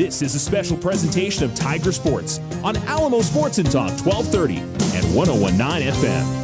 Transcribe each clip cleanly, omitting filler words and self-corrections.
This is a special presentation of Tiger Sports on Alamo Sports and Talk 1230 and 101.9 FM.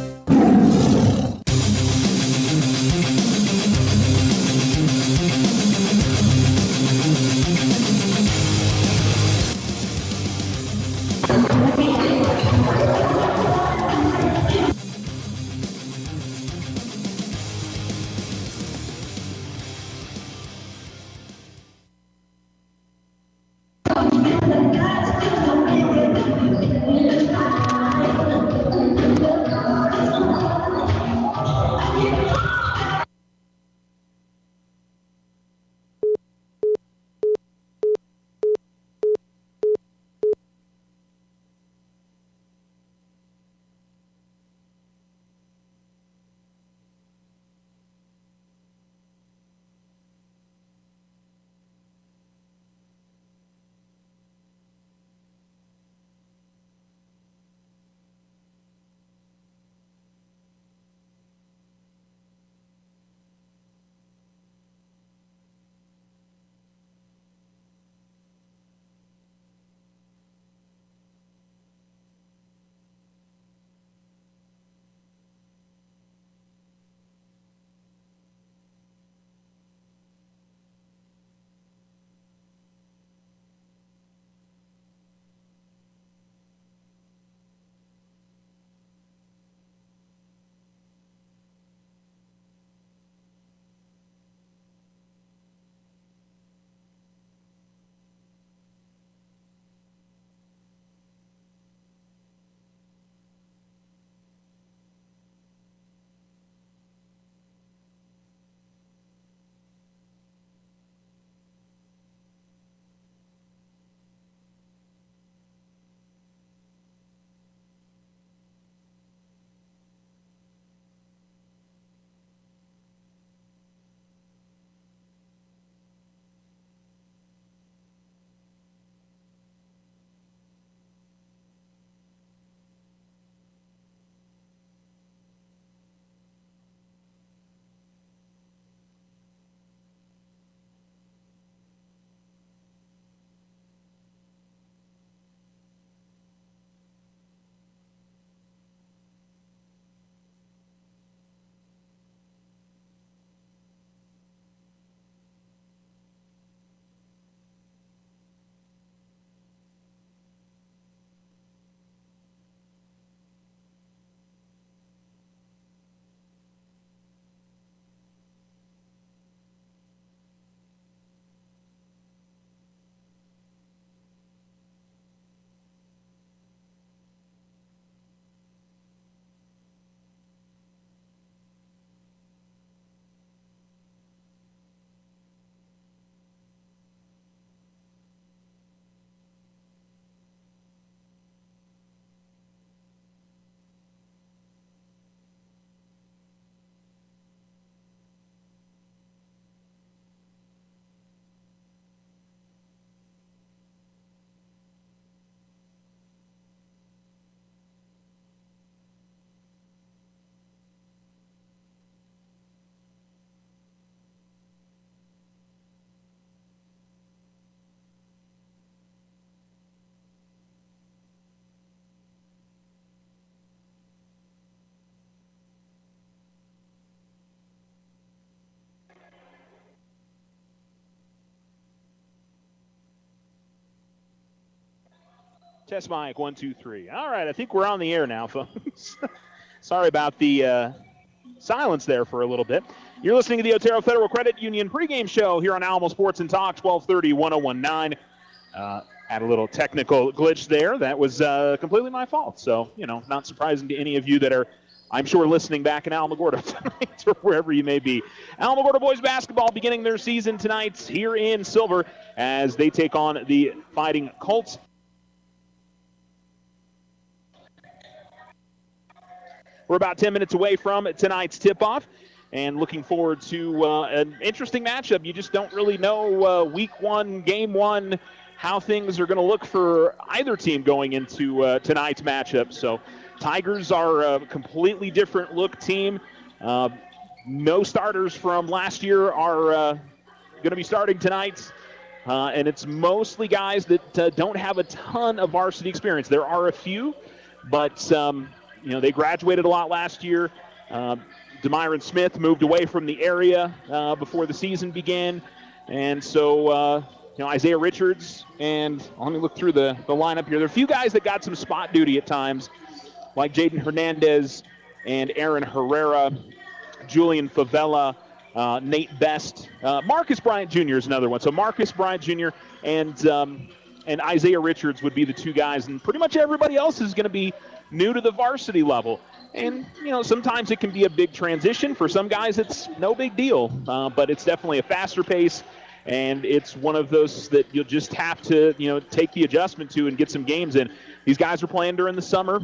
Test mic, 1, 2, 3. All right, I think we're on the air now, folks. Sorry about the silence there for a little bit. You're listening to the Otero Federal Credit Union pregame show here on Alamo Sports and Talk, 1230, 101.9. Had a little technical glitch there. That was completely my fault. So, not surprising to any of you that are, I'm sure, listening back in Alamogordo tonight or wherever you may be. Alamogordo boys basketball beginning their season tonight here in Silver as they take on the Fighting Colts. We're about 10 minutes away from tonight's tip-off and looking forward to an interesting matchup. You just don't really know week one, game one, how things are going to look for either team going into tonight's matchup. So Tigers are a completely different look team. No starters from last year are going to be starting tonight. and it's mostly guys that don't have a ton of varsity experience. There are a few, but they graduated a lot last year. Demyron Smith moved away from the area before the season began, and so Isaiah Richards, and let me look through the lineup here. There are a few guys that got some spot duty at times, like Jaden Hernandez and Aaron Herrera, Julian Favela, Nate Best. Marcus Bryant Jr. is another one. So Marcus Bryant Jr. and Isaiah Richards would be the two guys, and pretty much everybody else is going to be new to the varsity level. And, sometimes it can be a big transition. For some guys, it's no big deal, but it's definitely a faster pace, and it's one of those that you'll just have to, take the adjustment to and get some games in. These guys are playing during the summer.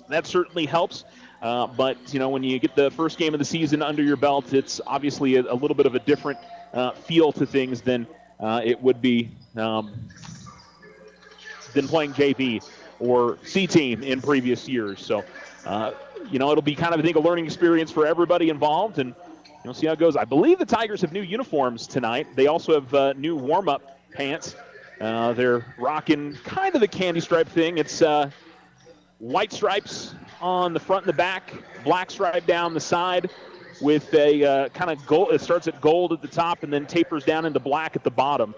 That certainly helps. But, when you get the first game of the season under your belt, it's obviously a little bit of a different feel to things than it would be than playing JV or C-team in previous years. So, it'll be kind of, I think, a learning experience for everybody involved, and see how it goes. I believe the Tigers have new uniforms tonight. They also have new warm-up pants. They're rocking kind of the candy stripe thing. It's white stripes on the front and the back, black stripe down the side with a kind of gold. It starts at gold at the top and then tapers down into black at the bottom.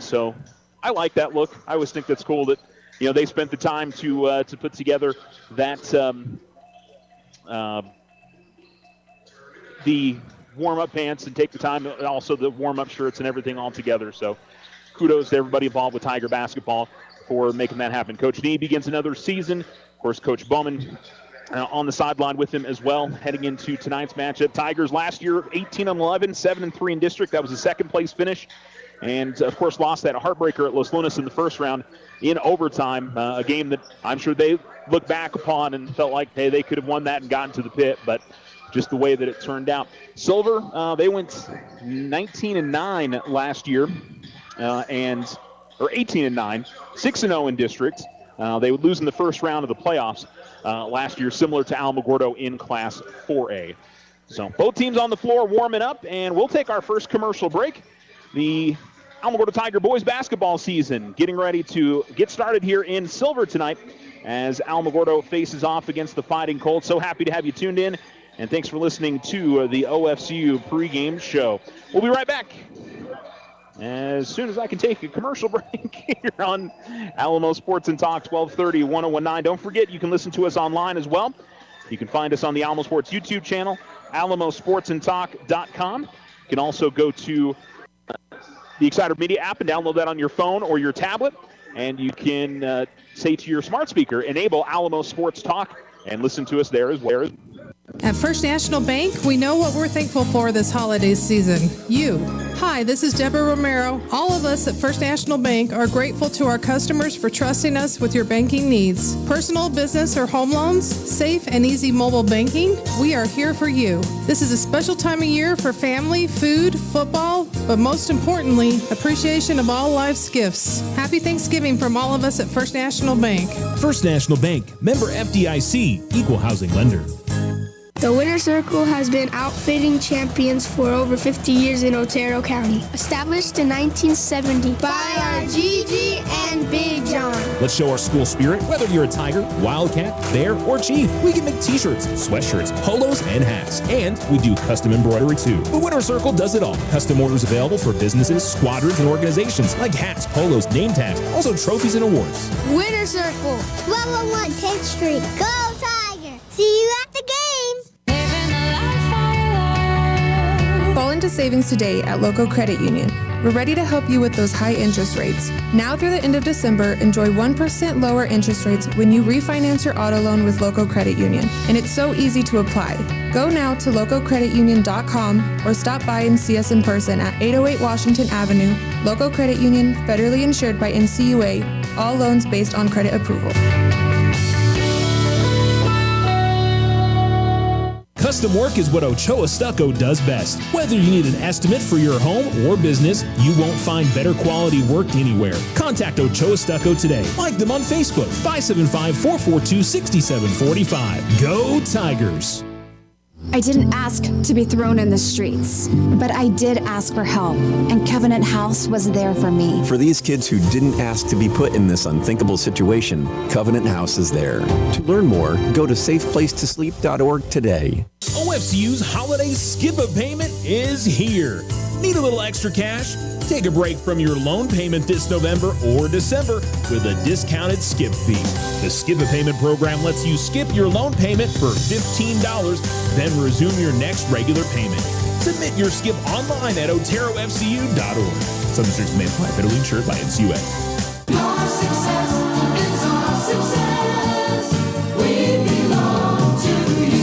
So I like that look. I always think that's cool that they spent the time to put together that the warm-up pants and take the time, and also the warm-up shirts and everything all together. So kudos to everybody involved with Tiger basketball for making that happen. Coach Nee begins another season. Of course, Coach Bowman on the sideline with him as well, heading into tonight's matchup. Tigers last year 18-11, 7-3 in district. That was a second-place finish. And, of course, lost that heartbreaker at Los Lunas in the first round in overtime, a game that I'm sure they look back upon and felt like, hey, they could have won that and gotten to the pit, but just the way that it turned out. Silver, they went 19-9 last year, or 18-9, 6-0 in district. They would lose in the first round of the playoffs last year, similar to Alamogordo in Class 4A. So both teams on the floor warming up, and we'll take our first commercial break. The Alamogordo Tiger boys basketball season getting ready to get started here in Silver tonight as Alamogordo faces off against the Fighting Colts. So happy to have you tuned in, and thanks for listening to the OFCU pregame show. We'll be right back as soon as I can take a commercial break here on Alamo Sports and Talk 1230 1019. Don't forget, you can listen to us online as well. You can find us on the Alamo Sports YouTube channel, alamosportsandtalk.com. You can also go to the Exciter Media app and download that on your phone or your tablet, and you can say to your smart speaker, enable Alamo Sports Talk, and listen to us there as well. At First National Bank, we know what we're thankful for this holiday season. You. Hi, this is Deborah Romero. All of us at First National Bank are grateful to our customers for trusting us with your banking needs. Personal, business, or home loans, safe and easy mobile banking, we are here for you. This is a special time of year for family, food, football, but most importantly, appreciation of all life's gifts. Happy Thanksgiving from all of us at First National Bank. First National Bank, member FDIC, equal housing lender. The Winter Circle has been outfitting champions for over 50 years in Otero County. Established in 1970 by our Gigi and Big John. Let's show our school spirit, whether you're a Tiger, Wildcat, Bear, or Chief. We can make t-shirts, sweatshirts, polos, and hats. And we do custom embroidery too. The Winter Circle does it all. Custom orders available for businesses, squadrons, and organizations like hats, polos, name tags, also trophies and awards. Winter Circle, 1201 10th Street. Go Tiger! See you at the game! Fall into savings today at Loco Credit Union. We're ready to help you with those high interest rates. Now through the end of December, enjoy 1% lower interest rates when you refinance your auto loan with Loco Credit Union. And it's so easy to apply. Go now to lococreditunion.com or stop by and see us in person at 808 Washington Avenue. Loco Credit Union, federally insured by NCUA. All loans based on credit approval. Custom work is what Ochoa Stucco does best. Whether you need an estimate for your home or business, you won't find better quality work anywhere. Contact Ochoa Stucco today. Like them on Facebook, 575-442-6745. Go Tigers! I didn't ask to be thrown in the streets, but I did ask for help, and Covenant House was there for me. For these kids who didn't ask to be put in this unthinkable situation, Covenant House is there. To learn more, go to safeplacetosleep.org today. OFCU's holiday skip-a-payment is here. Need a little extra cash? Take a break from your loan payment this November or December with a discounted skip fee. The Skip-a-Payment program lets you skip your loan payment for $15, then resume your next regular payment. Submit your skip online at oterofcu.org. Some restrictions may apply. Federally insured by NCUA. Our success is our success. We belong to you.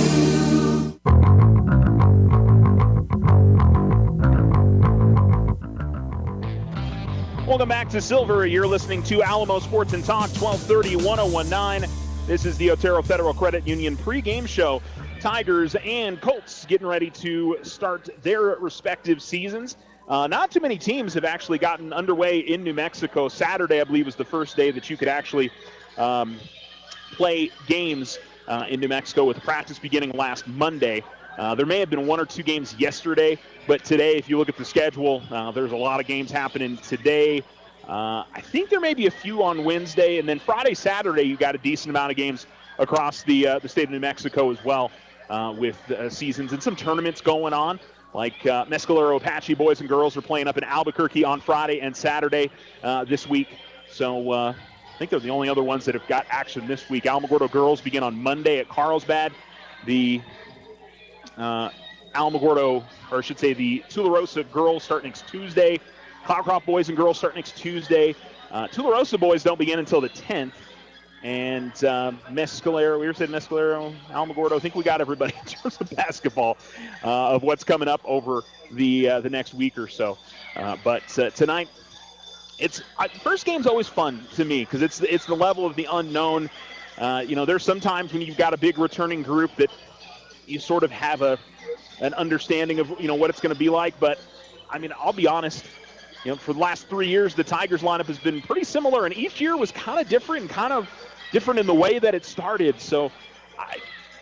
Welcome back to Silver. You're listening to Alamo Sports and Talk, 1230, 1019. This is the Otero Federal Credit Union pregame show. Tigers and Colts getting ready to start their respective seasons. Not too many teams have actually gotten underway in New Mexico. Saturday, I believe, was the first day that you could actually play games in New Mexico, with practice beginning last Monday. There may have been one or two games yesterday, but today, if you look at the schedule, there's a lot of games happening today. I think there may be a few on Wednesday, and then Friday, Saturday, you got a decent amount of games across the state of New Mexico as well, with seasons and some tournaments going on. Like Mescalero Apache boys and girls are playing up in Albuquerque on Friday and Saturday this week. So I think they're the only other ones that have got action this week. Alamogordo girls begin on Monday at Carlsbad. The Alamogordo, or I should say the Tularosa girls start next Tuesday. Cloudcroft boys and girls start next Tuesday. Tularosa boys don't begin until the 10th. And Mescalero, we were saying Mescalero, Alamogordo, I think we got everybody in terms of basketball of what's coming up over the next week or so. But tonight, first game's always fun to me because it's the level of the unknown. There's sometimes when you've got a big returning group that you sort of have an understanding of what it's going to be like. But I mean, I'll be honest. For the last 3 years, the Tigers lineup has been pretty similar, and each year was kind of different and kind of different in the way that it started. So,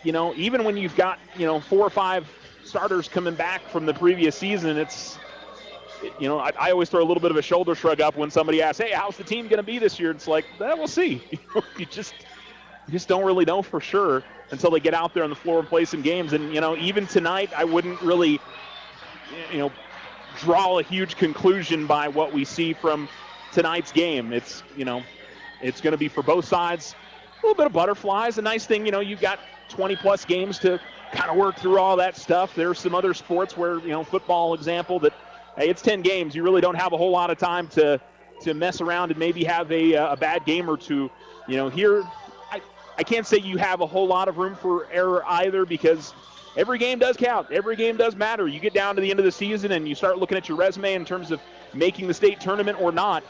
even when you've got 4 or 5 starters coming back from the previous season, I always throw a little bit of a shoulder shrug up when somebody asks, "Hey, how's the team going to be this year?" It's like, we'll see. You just don't really know for sure until they get out there on the floor and play some games. And even tonight, I wouldn't really, draw a huge conclusion by what we see from tonight's game. It's it's going to be for both sides a little bit of butterflies. A nice thing, you've got 20-plus games to kind of work through all that stuff. There's some other sports where, football example, that, hey, it's 10 games. You really don't have a whole lot of time to mess around and maybe have a bad game or two. Here, I can't say you have a whole lot of room for error either, because every game does count. Every game does matter. You get down to the end of the season and you start looking at your resume in terms of making the state tournament or not.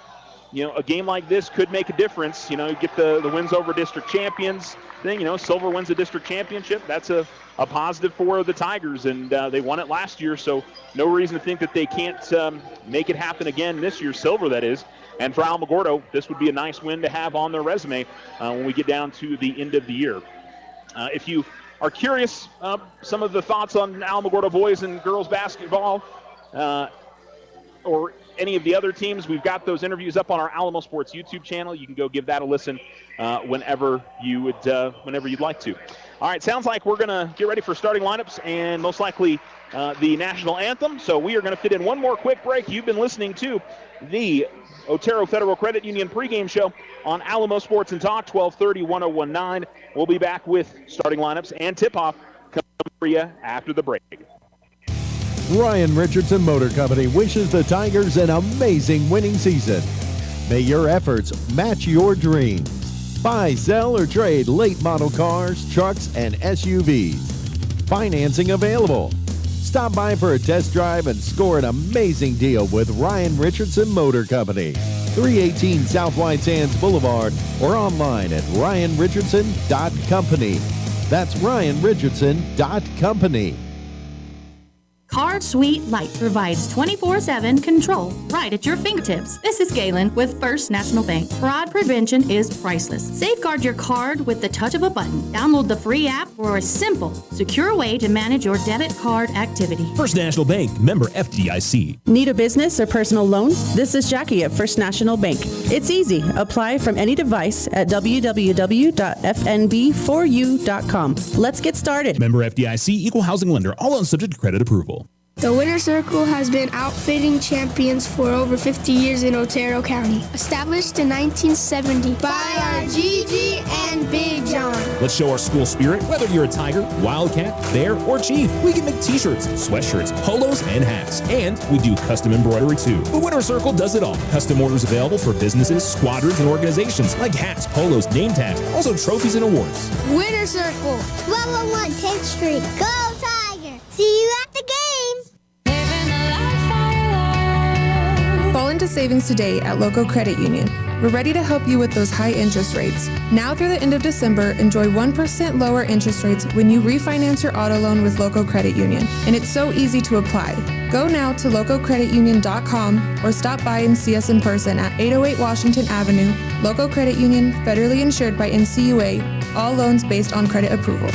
A game like this could make a difference. You get the wins over district champions thing. Silver wins the district championship. That's a positive for the Tigers, and they won it last year, so no reason to think that they can't make it happen again this year, Silver that is. And for Alamogordo, this would be a nice win to have on their resume when we get down to the end of the year. If you are curious, some of the thoughts on Alamogordo boys and girls basketball, or any of the other teams, we've got those interviews up on our Alamo Sports YouTube channel. You can go give that a listen whenever you'd like to. All right, sounds like we're going to get ready for starting lineups and most likely the national anthem. So we are going to fit in one more quick break. You've been listening to the Otero Federal Credit Union pregame show on Alamo Sports and Talk, 1230, 1019. We'll be back with starting lineups and tip-off coming for you after the break. Ryan Richardson Motor Company wishes the Tigers an amazing winning season. May your efforts match your dreams. Buy, sell, or trade late model cars, trucks, and SUVs. Financing available. Stop by for a test drive and score an amazing deal with Ryan Richardson Motor Company. 318 South White Sands Boulevard, or online at ryanrichardson.company. That's ryanrichardson.company. Car Smart Suite Lite provides 24/7 control right at your fingertips. This is Galen with First National Bank. Fraud prevention is priceless. Safeguard your card with the touch of a button. Download the free app for a simple, secure way to manage your debit card activity. First National Bank, member FDIC. Need a business or personal loan? This is Jackie at First National Bank. It's easy. Apply from any device at www.fnb4u.com. Let's get started. Member FDIC, equal housing lender, all loans subject to credit approval. The Winner's Circle has been outfitting champions for over 50 years in Otero County. Established in 1970 by our Gigi and Big John. Let's show our school spirit. Whether you're a Tiger, Wildcat, Bear, or Chief, we can make t-shirts, sweatshirts, polos, and hats. And we do custom embroidery too. The Winner's Circle does it all. Custom orders available for businesses, squadrons, and organizations like hats, polos, name tags, also trophies and awards. Winner's Circle, 1201 10th Street. Go Tiger! See you at the games! Fall into savings today at Local Credit Union. We're ready to help you with those high interest rates. Now through the end of December, enjoy 1% lower interest rates when you refinance your auto loan with Local Credit Union. And it's so easy to apply. Go now to localcreditunion.com or stop by and see us in person at 808 Washington Avenue. Local Credit Union, federally insured by NCUA. All loans based on credit approval.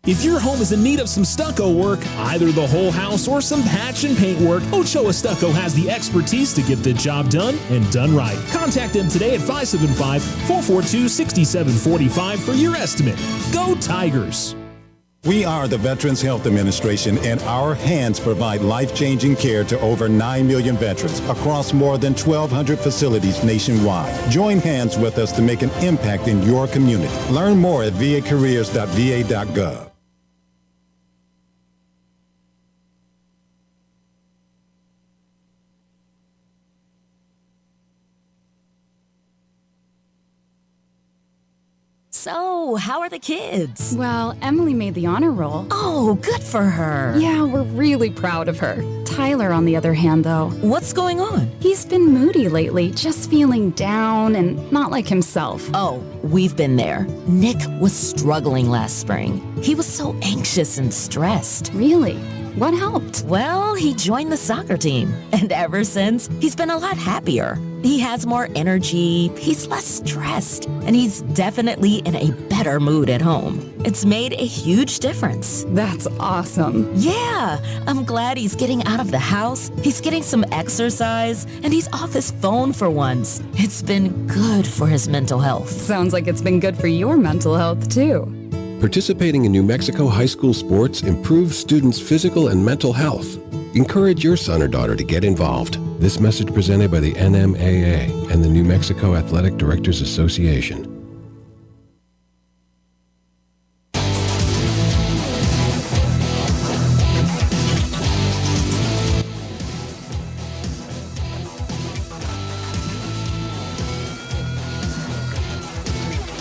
If your home is in need of some stucco work, either the whole house or some patch and paint work, Ochoa Stucco has the expertise to get the job done and done right. Contact them today at 575-442-6745 for your estimate. Go Tigers! We are the Veterans Health Administration, and our hands provide life-changing care to over 9 million veterans across more than 1,200 facilities nationwide. Join hands with us to make an impact in your community. Learn more at vacareers.va.gov. So, how are the kids? Well, Emily made the honor roll. Oh, good for her. Yeah, we're really proud of her. Tyler, on the other hand, though. What's going on? He's been moody lately, just feeling down and not like himself. Oh, we've been there. Nick was struggling last spring. He was so anxious and stressed. Really? What helped? Well, he joined the soccer team. And ever since, he's been a lot happier. He has more energy, he's less stressed, and he's definitely in a better mood at home. It's made a huge difference. That's awesome. Yeah, I'm glad he's getting out of the house, he's getting some exercise, and he's off his phone for once. It's been good for his mental health. Sounds like it's been good for your mental health, too. Participating in New Mexico high school sports improves students' physical and mental health. Encourage your son or daughter to get involved. This message presented by the NMAA and the New Mexico Athletic Directors Association.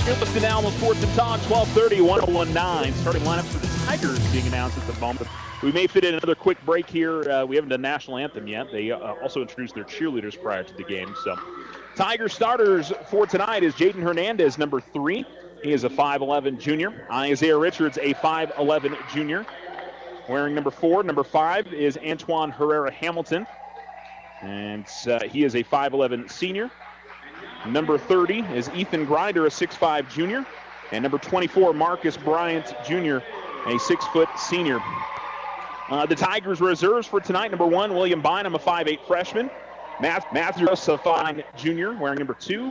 You're listening now on Sports and Talk, 1230, 1019. Starting lineups for the Tigers being announced at the moment. We may fit in another quick break here. We haven't done national anthem yet. They also introduced their cheerleaders prior to the game. So, Tiger starters for tonight is Jaden Hernandez, number 3. He is a 5'11 junior. Isaiah Richards, a 5'11 junior. Wearing number 4. Number 5 is Antoine Herrera Hamilton. And he is a 5'11 senior. Number 30 is Ethan Grinder, a 6'5 junior. And number 24, Marcus Bryant Jr., a 6-foot senior. The Tigers reserves for tonight, number 1, William Bynum, a 5'8 freshman. Matthew, a 5'9 junior, wearing number 2.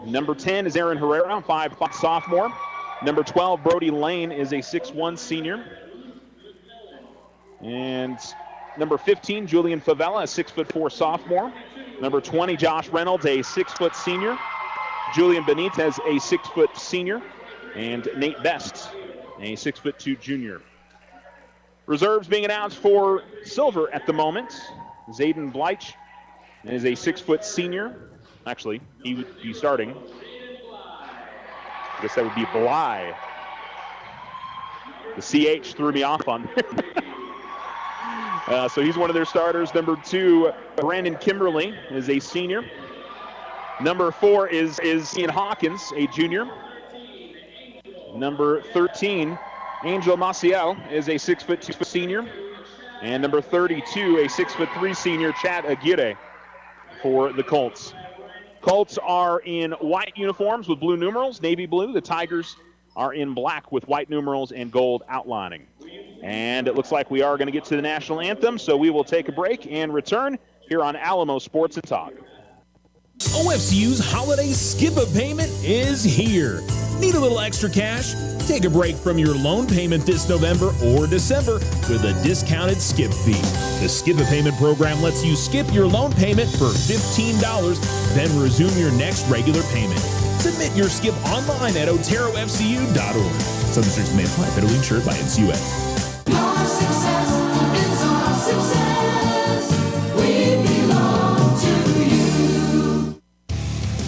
Number 10 is Aaron Herrera, a 5'5 sophomore. Number 12, Brody Lane, is a 6'1 senior. And number 15, Julian Favela, a 6'4 sophomore. Number 20, Josh Reynolds, a 6-foot senior. Julian Benitez, a 6-foot senior. And Nate Best, a 6'2 junior. Reserves being announced for Silver at the moment. Zayden Bleich is a 6-foot senior. Actually, he would be starting. I guess that would be Bly. The CH threw me off on. So he's one of their starters. Number 2, Brandon Kimberly is a senior. Number 4 is Ian Hawkins, a junior. Number 13 Angel Maciel is a 6'2" senior. And number 32, a 6'3" senior, Chad Aguirre for the Colts. Colts are in white uniforms with blue numerals, navy blue. The Tigers are in black with white numerals and gold outlining. And it looks like we are going to get to the national anthem, so we will take a break and return here on Alamo Sports and Talk. OFCU's holiday skip-a payment is here. Need a little extra cash? Take a break from your loan payment this November or December with a discounted skip fee. The skip-a payment program lets you skip your loan payment for $15, then resume your next regular payment. Submit your skip online at oterofcu.org. Some restrictions may apply. Federally insured by NCUA. Your success is our success. We belong to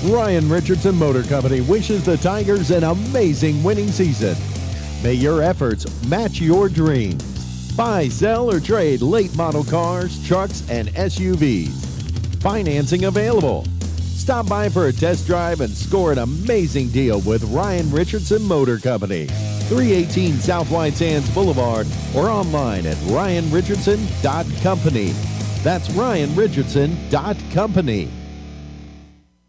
you. Ryan Richardson Motor Company wishes the Tigers an amazing winning season. May your efforts match your dreams. Buy, sell, or trade late model cars, trucks, and SUVs. Financing available. Stop by for a test drive and score an amazing deal with Ryan Richardson Motor Company. 318 South White Sands Boulevard or online at ryanrichardson.company. That's ryanrichardson.company.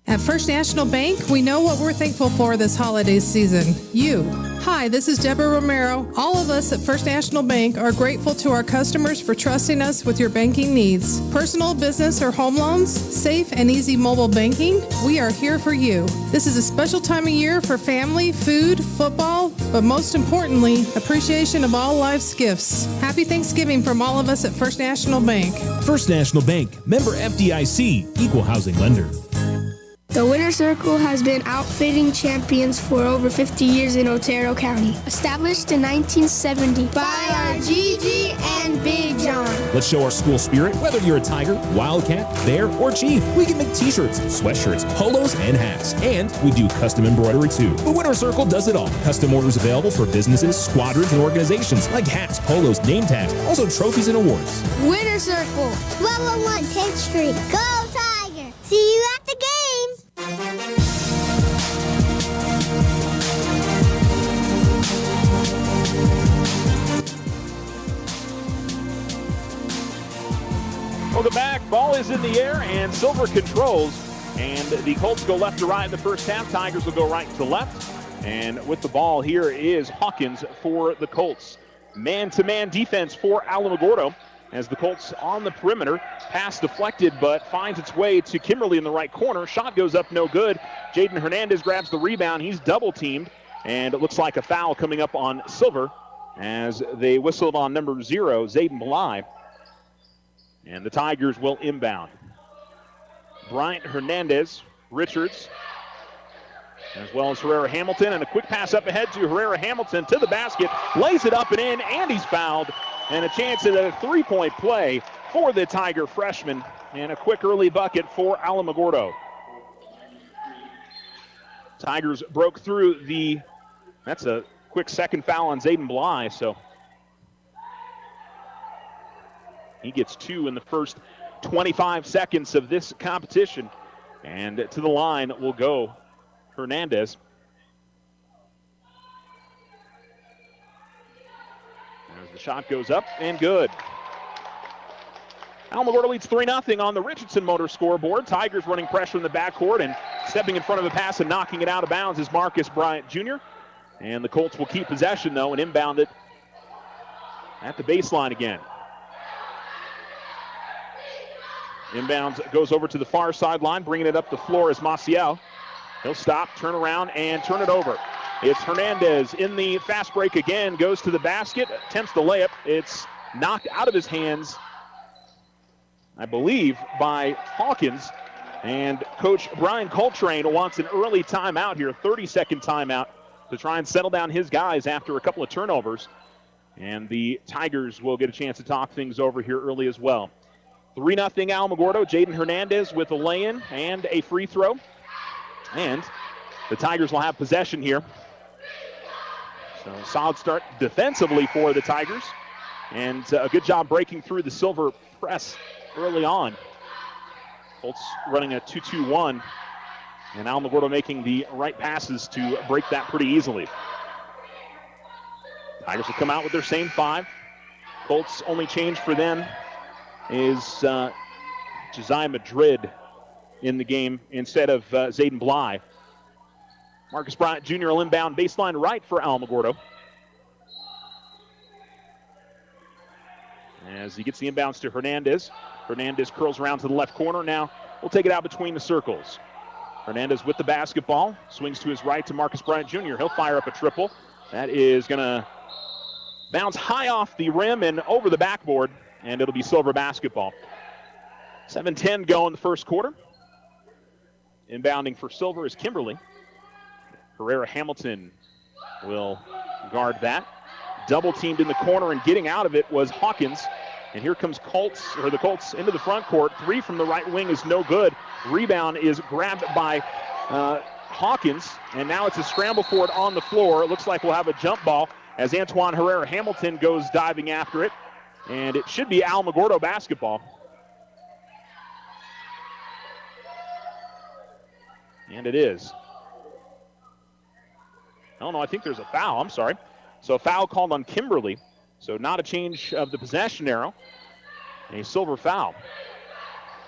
At First National Bank, we know what we're thankful for this holiday season. You. Hi, this is Deborah Romero. All of us at First National Bank are grateful to our customers for trusting us with your banking needs. Personal, business, or home loans, safe and easy mobile banking, we are here for you. This is a special time of year for family, food, football, but most importantly, appreciation of all life's gifts. Happy Thanksgiving from all of us at First National Bank. First National Bank, member FDIC, equal housing lender. The Winter Circle has been outfitting champions for over 50 years in Otero County. Established in 1970 by our Gigi and Big John. Let's show our school spirit. Whether you're a Tiger, Wildcat, Bear, or Chief, we can make t-shirts, sweatshirts, polos, and hats. And we do custom embroidery too. The Winter Circle does it all. Custom orders available for businesses, squadrons, and organizations like hats, polos, name tags, also trophies and awards. Winter Circle, 1201 10th Street. Go Tiger! See you at the game! Welcome back. Ball is in the air, and Silver controls. And the Colts go left to right in the first half. Tigers will go right to left. And with the ball here is Hawkins for the Colts. Man-to-man defense for Alamogordo as the Colts on the perimeter. Pass deflected, but finds its way to Kimberly in the right corner. Shot goes up, no good. Jaden Hernandez grabs the rebound. He's double-teamed, and it looks like a foul coming up on Silver as they whistled on number 0, Zayden Bly. And the Tigers will inbound. Bryant Hernandez, Richards, as well as Herrera Hamilton, and a quick pass up ahead to Herrera Hamilton to the basket, lays it up and in, and he's fouled. And a chance at a three-point play for the Tiger freshman, and a quick early bucket for Alamogordo. Tigers broke through that's a quick second foul on Zayden Bly, so he gets 2 in the first 25 seconds of this competition. And to the line will go Hernandez. As the shot goes up and good. Alamogordo leads 3-0 on the Richardson Motor scoreboard. Tigers running pressure in the backcourt, and stepping in front of the pass and knocking it out of bounds is Marcus Bryant Jr. And the Colts will keep possession, though, and inbound it at the baseline again. Inbounds goes over to the far sideline, bringing it up the floor is Maciel. He'll stop, turn around, and turn it over. It's Hernandez in the fast break again, goes to the basket, attempts the layup. It's knocked out of his hands, I believe, by Hawkins. And Coach Brian Coltrane wants an early timeout here, 30-second timeout, to try and settle down his guys after a couple of turnovers. And the Tigers will get a chance to talk things over here early as well. 3-0 Alamogordo. Jaden Hernandez with a lay-in and a free throw. And the Tigers will have possession here. So solid start defensively for the Tigers. And a good job breaking through the Silver press early on. Colts running a 2-2-1. And Alamogordo making the right passes to break that pretty easily. Tigers will come out with their same 5. Colts' only change for them is Josiah Madrid in the game instead of Zayden Bly. Marcus Bryant Jr. will inbound baseline right for Alamogordo. As he gets the inbounds to Hernandez. Hernandez curls around to the left corner. Now we'll take it out between the circles. Hernandez with the basketball. Swings to his right to Marcus Bryant Jr. He'll fire up a triple. That is going to bounce high off the rim and over the backboard, and it'll be Silver basketball. 7:10 go in the first quarter. Inbounding for Silver is Kimberly. Herrera Hamilton will guard that. Double teamed in the corner, and getting out of it was Hawkins. And here comes the Colts into the front court. 3 from the right wing is no good. Rebound is grabbed by Hawkins, and now it's a scramble for it on the floor. It looks like we'll have a jump ball as Antoine Herrera Hamilton goes diving after it. And it should be Alamogordo basketball. And it is. Oh, no, I think there's a foul. I'm sorry. So a foul called on Kimberly. So not a change of the possession arrow. A Silver foul.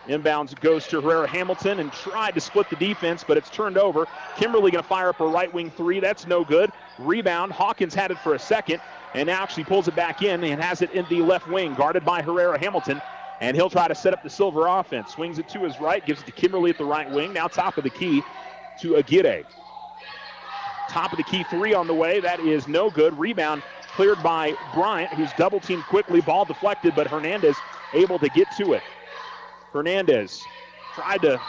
Inbounds goes to Herrera Hamilton and tried to split the defense, but it's turned over. Kimberly going to fire up a right wing 3. That's no good. Rebound. Hawkins had it for a second, and now she pulls it back in and has it in the left wing, guarded by Herrera Hamilton. And he'll try to set up the Silver offense. Swings it to his right, gives it to Kimberly at the right wing. Now top of the key to Aguirre. Top of the key 3 on the way. That is no good. Rebound cleared by Bryant, who's double teamed quickly. Ball deflected, but Hernandez able to get to it. Hernandez tried to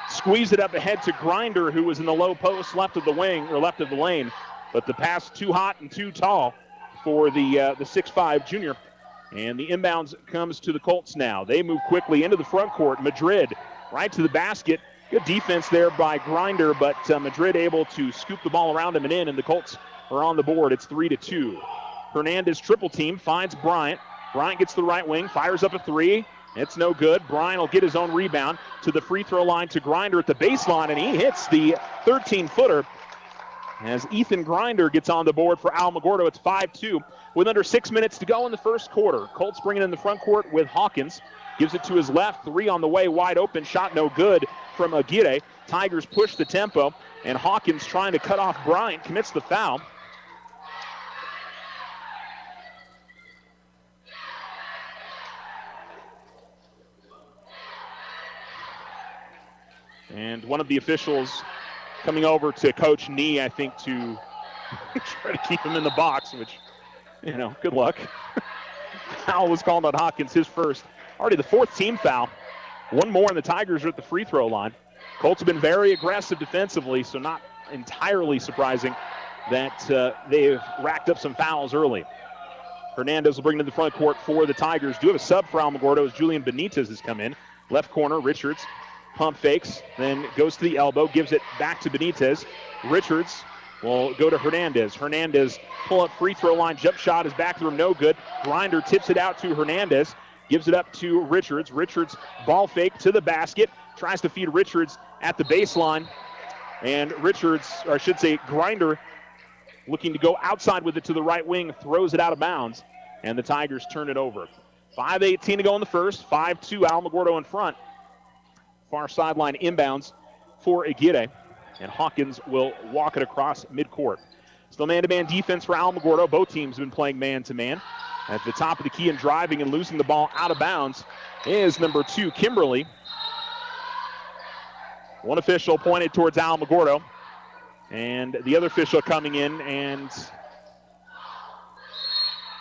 squeeze it up ahead to Grinder, who was in the low post left of the wing or left of the lane. But the pass too hot and too tall for the 6'5 junior. And the inbounds comes to the Colts now. They move quickly into the front court. Madrid right to the basket. Good defense there by Grinder, but Madrid able to scoop the ball around him and in, and the Colts are on the board. It's 3-2. Hernandez triple team, finds Bryant. Bryant gets the right wing, fires up a 3. It's no good. Bryant will get his own rebound to the free throw line to Grinder at the baseline, and he hits the 13-footer. As Ethan Grinder gets on the board for Alamogordo, it's 5-2 with under 6 minutes to go in the first quarter. Colts bringing in the front court with Hawkins. Gives it to his left, 3 on the way, wide open, shot no good from Aguirre. Tigers push the tempo, and Hawkins trying to cut off Bryant, commits the foul. And one of the officials coming over to Coach Nee, I think, to try to keep him in the box, which, good luck. Foul was called on Hawkins, his first. Already the 4th team foul. One more, and the Tigers are at the free throw line. Colts have been very aggressive defensively, so not entirely surprising that they've racked up some fouls early. Hernandez will bring to the front court for the Tigers. Do have a sub for Alamogordo as Julian Benitez has come in. Left corner, Richards. Pump fakes, then goes to the elbow, gives it back to Benitez. Richards will go to Hernandez. Hernandez pull up free throw line, jump shot is back to him, no good. Grinder tips it out to Hernandez, gives it up to Richards. Richards ball fake to the basket, tries to feed Richards at the baseline. And Grinder looking to go outside with it to the right wing, throws it out of bounds, and the Tigers turn it over. 5:18 to go in the first, 5-2 Alamogordo in front. Far sideline inbounds for Aguirre, and Hawkins will walk it across midcourt. Still man-to-man defense for Alamogordo. Both teams have been playing man-to-man. At the top of the key and driving and losing the ball out of bounds is number 2, Kimberly. One official pointed towards Alamogordo, and the other official coming in and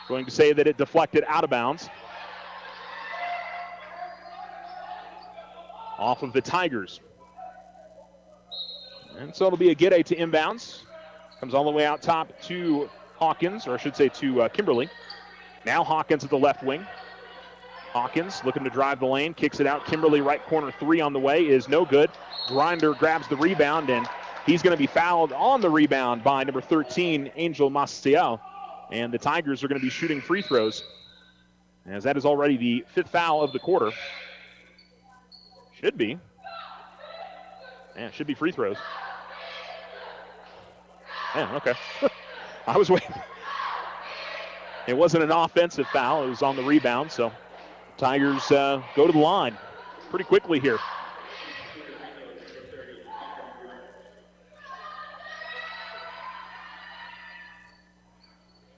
going to say that it deflected out of bounds. Off of the Tigers. And so it'll be Aguirre to inbounds. Comes all the way out top to Hawkins, or I should say to Kimberly. Now Hawkins at the left wing. Hawkins looking to drive the lane, kicks it out. Kimberly right corner 3 on the way is no good. Grinder grabs the rebound, and he's going to be fouled on the rebound by number 13, Angel Maciel. And the Tigers are going to be shooting free throws, as that is already the 5th foul of the quarter. Should be. Yeah, it should be free throws. Yeah, okay. I was waiting. It wasn't an offensive foul. It was on the rebound, so Tigers go to the line pretty quickly here.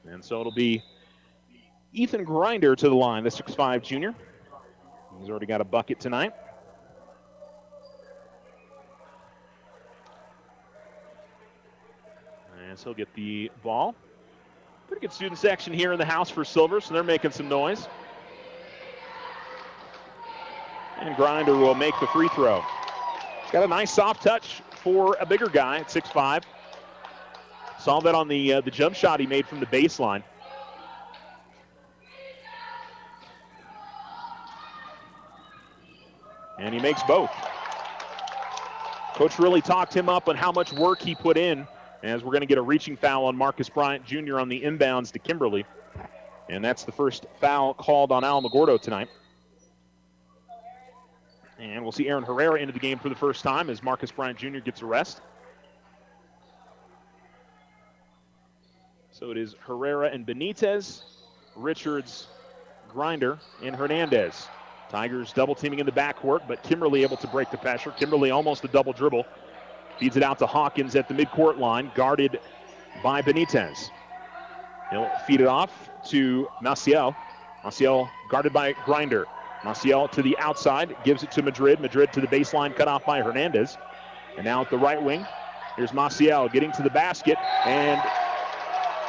And so it'll be Ethan Grinder to the line, the 6'5 junior. He's already got a bucket tonight. And so he'll get the ball. Pretty good student section here in the house for Silver, so they're making some noise. And Grinder will make the free throw. Got a nice soft touch for a bigger guy at 6'5". Saw that on the jump shot he made from the baseline. And he makes both. Coach really talked him up on how much work he put in, as we're going to get a reaching foul on Marcus Bryant Jr. on the inbounds to Kimberly. And that's the first foul called on Alamogordo tonight. And we'll see Aaron Herrera into the game for the first time as Marcus Bryant Jr. gets a rest. So it is Herrera and Benitez, Richards, Grinder, and Hernandez. Tigers double teaming in the backcourt, but Kimberly able to break the pressure. Kimberly almost a double dribble. Feeds it out to Hawkins at the midcourt line, guarded by Benitez. He'll feed it off to Maciel. Maciel guarded by Grinder. Maciel to the outside, gives it to Madrid. Madrid to the baseline, cut off by Hernandez. And now at the right wing, here's Maciel getting to the basket, and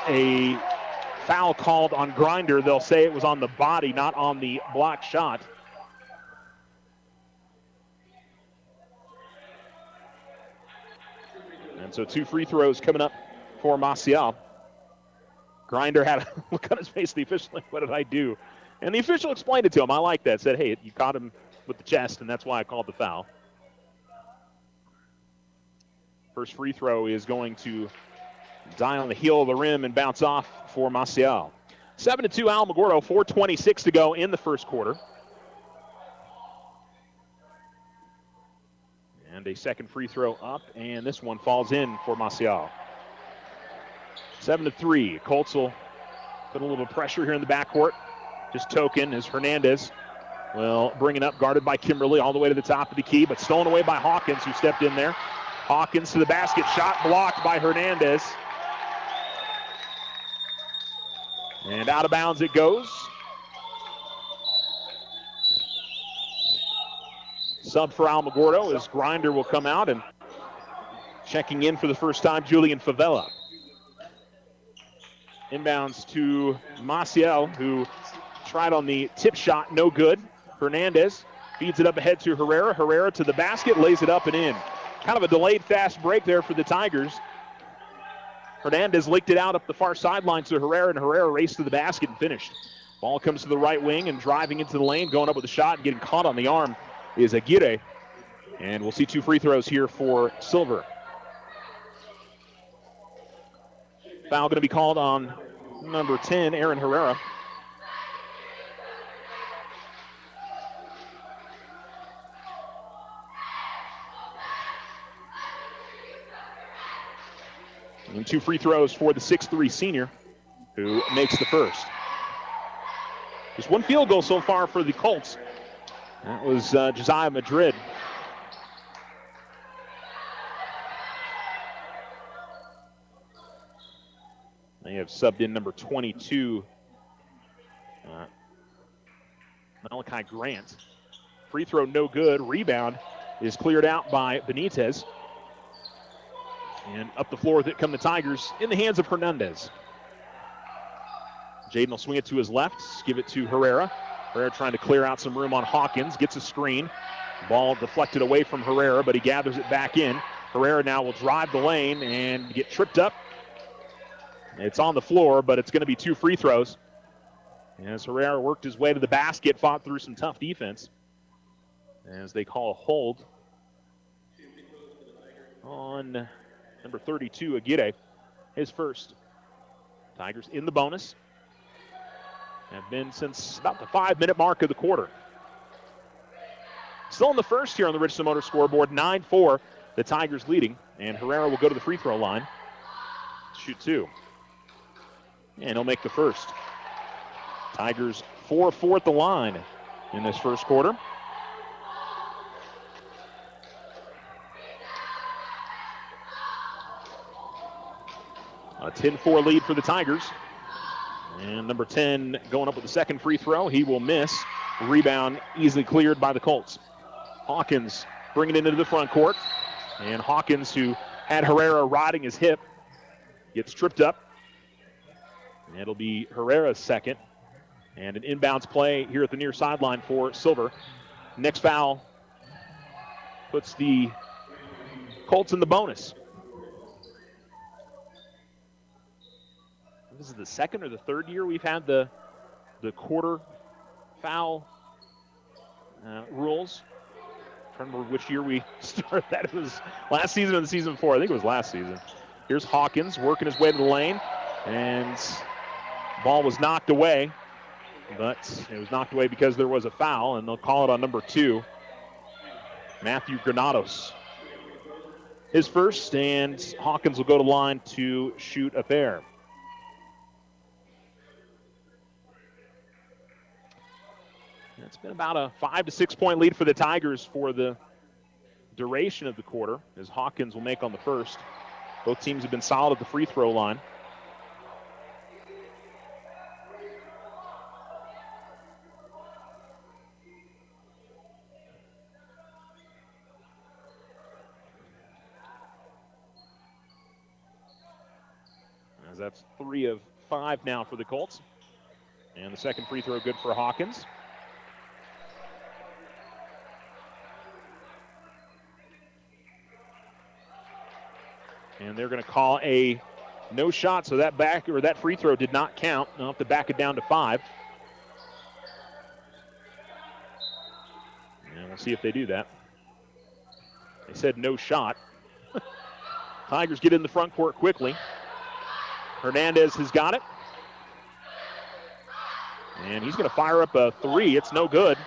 a foul called on Grinder. They'll say it was on the body, not on the block shot. And so 2 free throws coming up for Maciel. Grinder had a look on his face, the official, like, what did I do? And the official explained it to him. I like that. Said, hey, you caught him with the chest, and that's why I called the foul. First free throw is going to die on the heel of the rim and bounce off for Maciel. 7-2 Alamogordo, 4:26 to go in the first quarter. And a second free throw up, and this one falls in for Maciel. 7-3. Colts will put a little pressure here in the backcourt. Just token as Hernandez will bring it up, guarded by Kimberly all the way to the top of the key, but stolen away by Hawkins, who stepped in there. Hawkins to the basket, shot blocked by Hernandez. And out of bounds it goes. Sub for Alamogordo as Grinder will come out, and checking in for the first time, Julian Favela. Inbounds to Maciel, who tried on the tip shot, no good. Hernandez feeds it up ahead to Herrera. Herrera to the basket, lays it up and in. Kind of a delayed fast break there for the Tigers. Hernandez licked it out up the far sideline to Herrera, and Herrera raced to the basket and finished. Ball comes to the right wing, and driving into the lane, going up with a shot and getting caught on the arm is Aguirre. And we'll see 2 free throws here for Silver. Foul going to be called on number 10, Aaron Herrera. And 2 free throws for the 6'3 senior, who makes the first. Just 1 field goal so far for the Colts. That was Josiah Madrid. They have subbed in number 22, Malachi Grant. Free throw no good. Rebound is cleared out by Benitez. And up the floor with it come the Tigers in the hands of Hernandez. Jaden will swing it to his left, give it to Herrera. Herrera trying to clear out some room on Hawkins, gets a screen. Ball deflected away from Herrera, but he gathers it back in. Herrera now will drive the lane and get tripped up. It's on the floor, but it's going to be 2 free throws. As Herrera worked his way to the basket, fought through some tough defense. As they call a hold on number 32, Aguirre, his first. Tigers in the bonus. Have been since about the 5-minute mark of the quarter. Still in the first here on the Richland Motor scoreboard, 9-4, the Tigers leading. And Herrera will go to the free throw line. Shoot 2. And he'll make the first. Tigers 4-4 at the line in this first quarter. A 10-4 lead for the Tigers. And number 10 going up with the second free throw. He will miss. Rebound easily cleared by the Colts. Hawkins bringing it into the front court. And Hawkins, who had Herrera riding his hip, gets tripped up. And it'll be Herrera's second. And an inbounds play here at the near sideline for Silver. Next foul puts the Colts in the bonus. This is the second or the third year we've had the quarter foul rules. I'm trying to remember which year we started that. It was last season or the season before. I think it was last season. Here's Hawkins working his way to the lane. And ball was knocked away. But it was knocked away because there was a foul, and they'll call it on number 2, Matthew Granados. His first, and Hawkins will go to line to shoot a pair. It's been about a 5 to 6 point lead for the Tigers for the duration of the quarter, as Hawkins will make on the first. Both teams have been solid at the free throw line. As that's 3 of 5 now for the Colts. And the second free throw good for Hawkins. And they're going to call a no shot, so that free throw did not count. They'll have to back it down to 5. And we'll see if they do that. They said no shot. Tigers get in the front court quickly. Hernandez has got it. And he's going to fire up a 3. It's no good.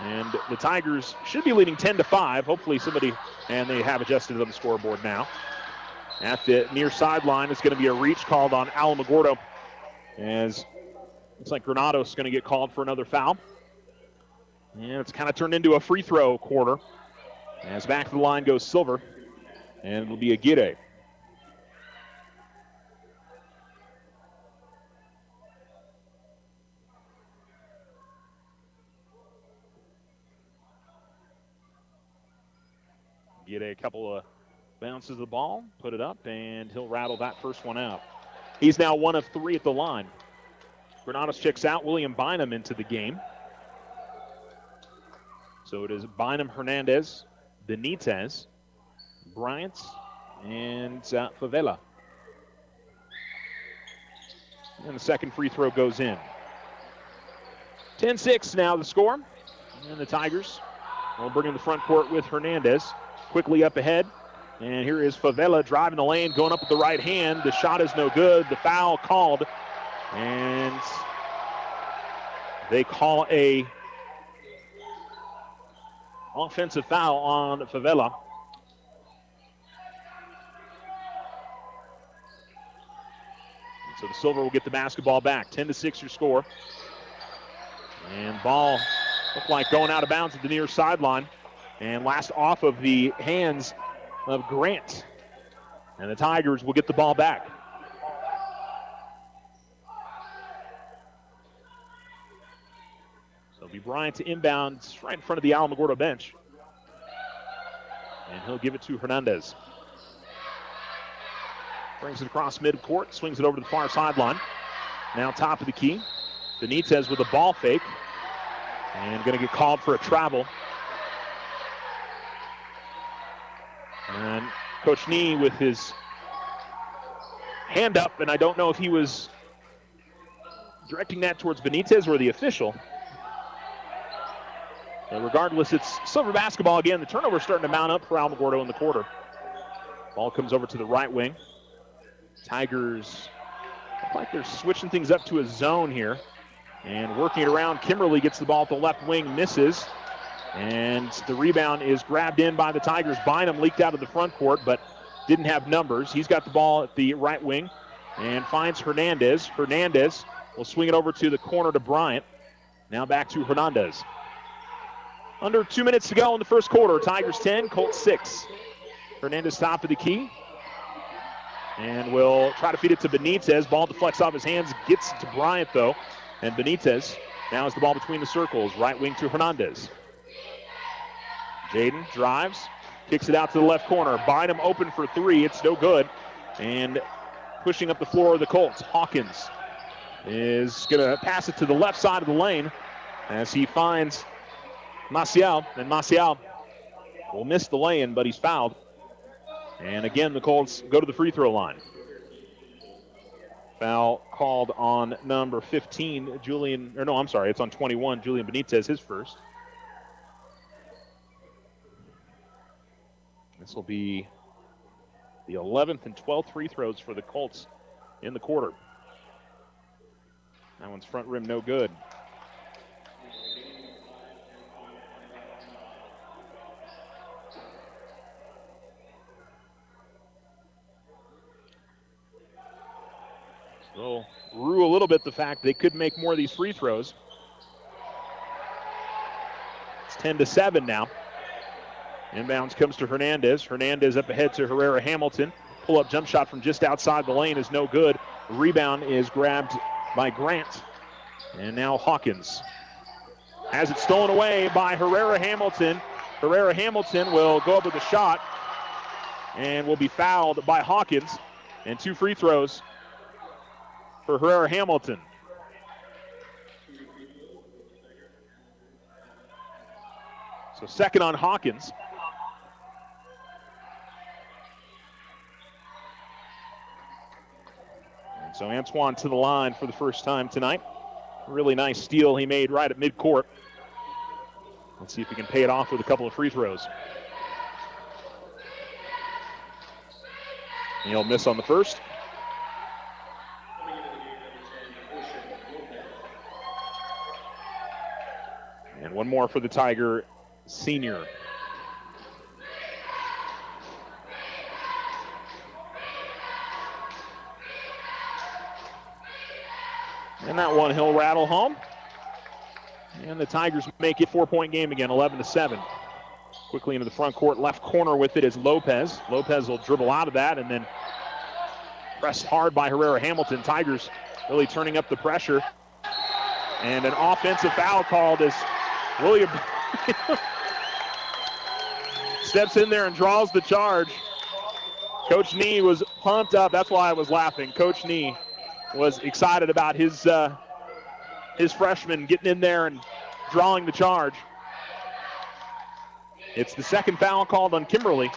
And the Tigers should be leading 10-5. Hopefully somebody, and they have adjusted on the scoreboard now. At the near sideline, it's going to be a reach called on Alamogordo, as looks like Granados is going to get called for another foul. And it's kind of turned into a free throw quarter. As back to the line goes Silver, and it'll be a Gide. Get a couple of bounces of the ball, put it up, and he'll rattle that first one out. He's now 1 of 3 at the line. Granados checks out. William Bynum into the game. So it is Bynum, Hernandez, Benitez, Bryant, and Favela. And the second free throw goes in. 10-6 now the score. And the Tigers will bring in the front court with Hernandez. Quickly up ahead. And here is Favela driving the lane, going up with the right hand. The shot is no good. The foul called. And they call a offensive foul on Favela. And so the Silver will get the basketball back. 10-6 your score. And ball looked like going out of bounds at the near sideline. And last off of the hands of Grant. And the Tigers will get the ball back. So it'll be Bryant to inbound right in front of the Alamogordo bench. And he'll give it to Hernandez. Brings it across midcourt, swings it over to the far sideline. Now top of the key. Benitez with a ball fake. And going to get called for a travel. And Coach Nee with his hand up, and I don't know if he was directing that towards Benitez or the official. But regardless, it's Silver basketball again. The turnover starting to mount up for Alamogordo in the quarter. Ball comes over to the right wing. Tigers look like they're switching things up to a zone here. And working it around, Kimberly gets the ball at the left wing, misses. And the rebound is grabbed in by the Tigers. Bynum leaked out of the front court, but didn't have numbers. He's got the ball at the right wing and finds Hernandez. Hernandez will swing it over to the corner to Bryant. Now back to Hernandez. Under 2 minutes to go in the first quarter. Tigers 10, Colts 6. Hernandez top of the key. And will try to feed it to Benitez. Ball deflects off his hands. Gets it to Bryant, though. And Benitez now has the ball between the circles. Right wing to Hernandez. Jaden drives. Kicks it out to the left corner. Bynum open for three. It's no good. And pushing up the floor of the Colts, Hawkins is going to pass it to the left side of the lane as he finds Maciel. And Maciel will miss the lay-in, but he's fouled. And again, the Colts go to the free throw line. Foul called on number 15, it's on 21, Julian Benitez, his first. This will be the 11th and 12th free throws for the Colts in the quarter. That one's front rim, no good. So, rue a little bit the fact they could make more of these free throws. It's 10-7 now. Inbounds comes to Hernandez. Hernandez up ahead to Herrera Hamilton. Pull-up jump shot from just outside the lane is no good. Rebound is grabbed by Grant. And now Hawkins has it stolen away by Herrera Hamilton. Herrera Hamilton will go up with a shot and will be fouled by Hawkins. And 2 free throws for Herrera Hamilton. So second on Hawkins. And so Antoine to the line for the first time tonight. Really nice steal he made right at midcourt. Let's see if he can pay it off with a couple of free throws. He'll miss on the first. And one more for the Tiger senior. And that one he'll rattle home. And the Tigers make it 4-point game again, 11-7. Quickly into the front court, left corner with it is Lopez. Lopez will dribble out of that and then pressed hard by Herrera Hamilton. Tigers really turning up the pressure. And an offensive foul called as William steps in there and draws the charge. Coach Nee was pumped up. That's why I was laughing. Coach Nee was excited about his freshman getting in there and drawing the charge. It's the second foul called on Kimberly.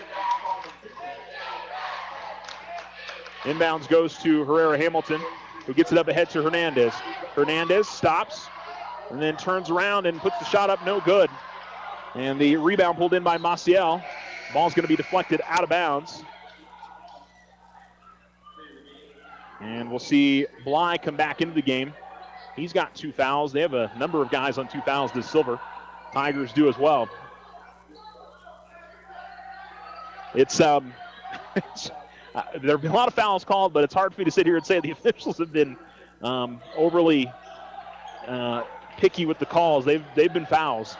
Inbounds goes to Herrera Hamilton, who gets it up ahead to Hernandez. Hernandez stops and then turns around and puts the shot up, no good. And the rebound pulled in by Maciel. Ball's going to be deflected out of bounds. And we'll see Bly come back into the game. He's got 2 fouls. They have a number of guys on 2 fouls this silver. Tigers do as well. It's there have been a lot of fouls called, but it's hard for me to sit here and say the officials have been overly picky with the calls. They've been fouls.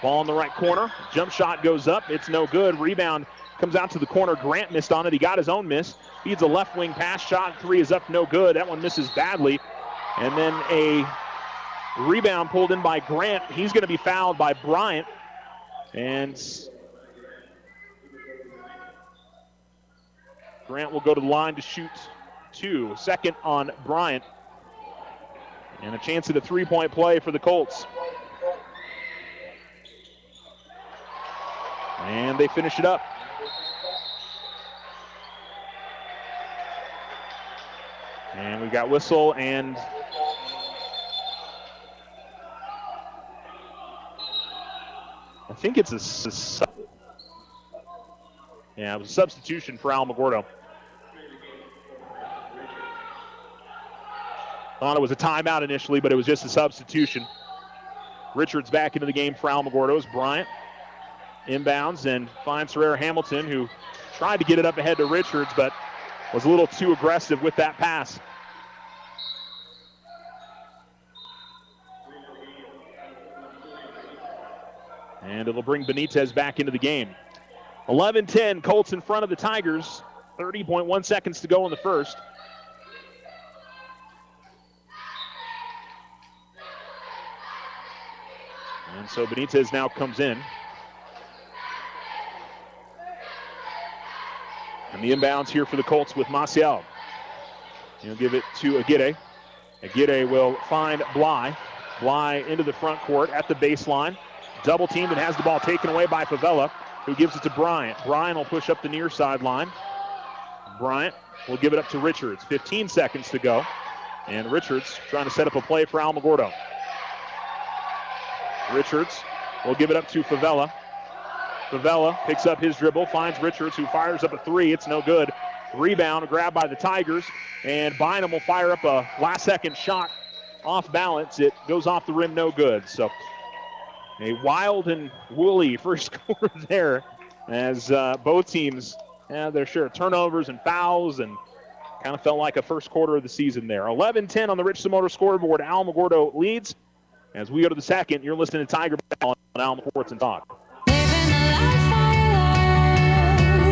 Ball in the right corner. Jump shot goes up. It's no good. Rebound comes out to the corner. Grant missed on it. He got his own miss. Feeds a left wing pass shot. 3 is up, no good. That one misses badly. And then a rebound pulled in by Grant. He's going to be fouled by Bryant. And Grant will go to the line to shoot 2. Second on Bryant. And a chance at a 3-point play for the Colts. And they finish it up. And we've got whistle and I think it's it was a substitution for Alamogordo. Thought it was a timeout initially, but it was just a substitution. Richards back into the game for Alamogordo as Bryant inbounds and finds Herrera Hamilton, who tried to get it up ahead to Richards, but was a little too aggressive with that pass. And it'll bring Benitez back into the game. 11-10, Colts in front of the Tigers. 30.1 seconds to go in the first. And so Benitez now comes in. And the inbounds here for the Colts with Maciel. He'll give it to Aguirre. Aguirre will find Bly. Bly into the front court at the baseline. Double teamed and has the ball taken away by Favela, who gives it to Bryant. Bryant will push up the near sideline. Bryant will give it up to Richards. 15 seconds to go. And Richards trying to set up a play for Alamogordo. Richards will give it up to Favela. Favela picks up his dribble, finds Richards, who fires up a three. It's no good. Rebound grabbed by the Tigers, and Bynum will fire up a last-second shot off balance. It goes off the rim, no good. So a wild and woolly first quarter there, as both teams had their share of turnovers and fouls, and kind of felt like a first quarter of the season there. 11-10 on the Richardson Motor scoreboard. Alamogordo leads. As we go to the second, you're listening to Tiger Ball on Alamo Sports and Talk.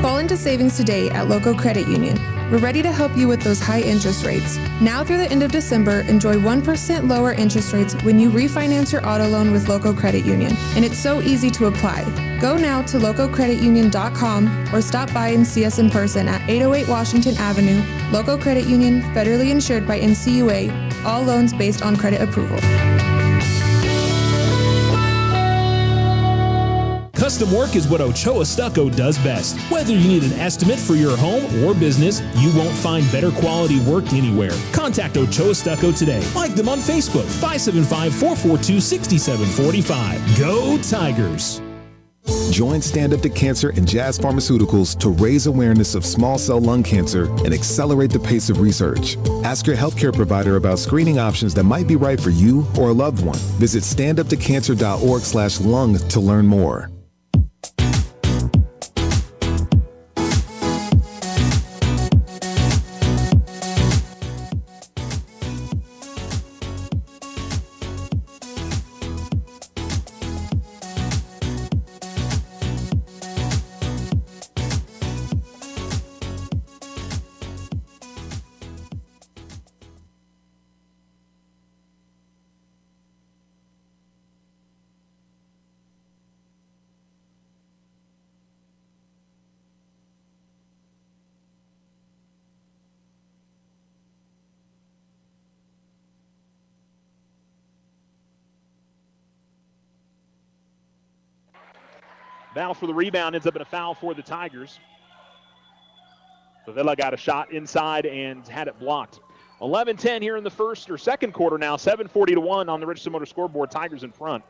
Fall into savings today at Local Credit Union. We're ready to help you with those high interest rates. Now through the end of December, enjoy 1% lower interest rates when you refinance your auto loan with Local Credit Union. And it's so easy to apply. Go now to localcreditunion.com or stop by and see us in person at 808 Washington Avenue. Local Credit Union, federally insured by NCUA. All loans based on credit approval. Custom work is what Ochoa Stucco does best. Whether you need an estimate for your home or business, you won't find better quality work anywhere. Contact Ochoa Stucco today. Like them on Facebook, 575-442-6745. Go Tigers! Join Stand Up to Cancer and Jazz Pharmaceuticals to raise awareness of small cell lung cancer and accelerate the pace of research. Ask your healthcare provider about screening options that might be right for you or a loved one. Visit standuptocancer.org/lung to learn more. Battle for the rebound ends up in a foul for the Tigers. Favela got a shot inside and had it blocked. 11-10 here in the first or second quarter now. 7:40-1 on the Richardson Motor scoreboard. Tigers in front.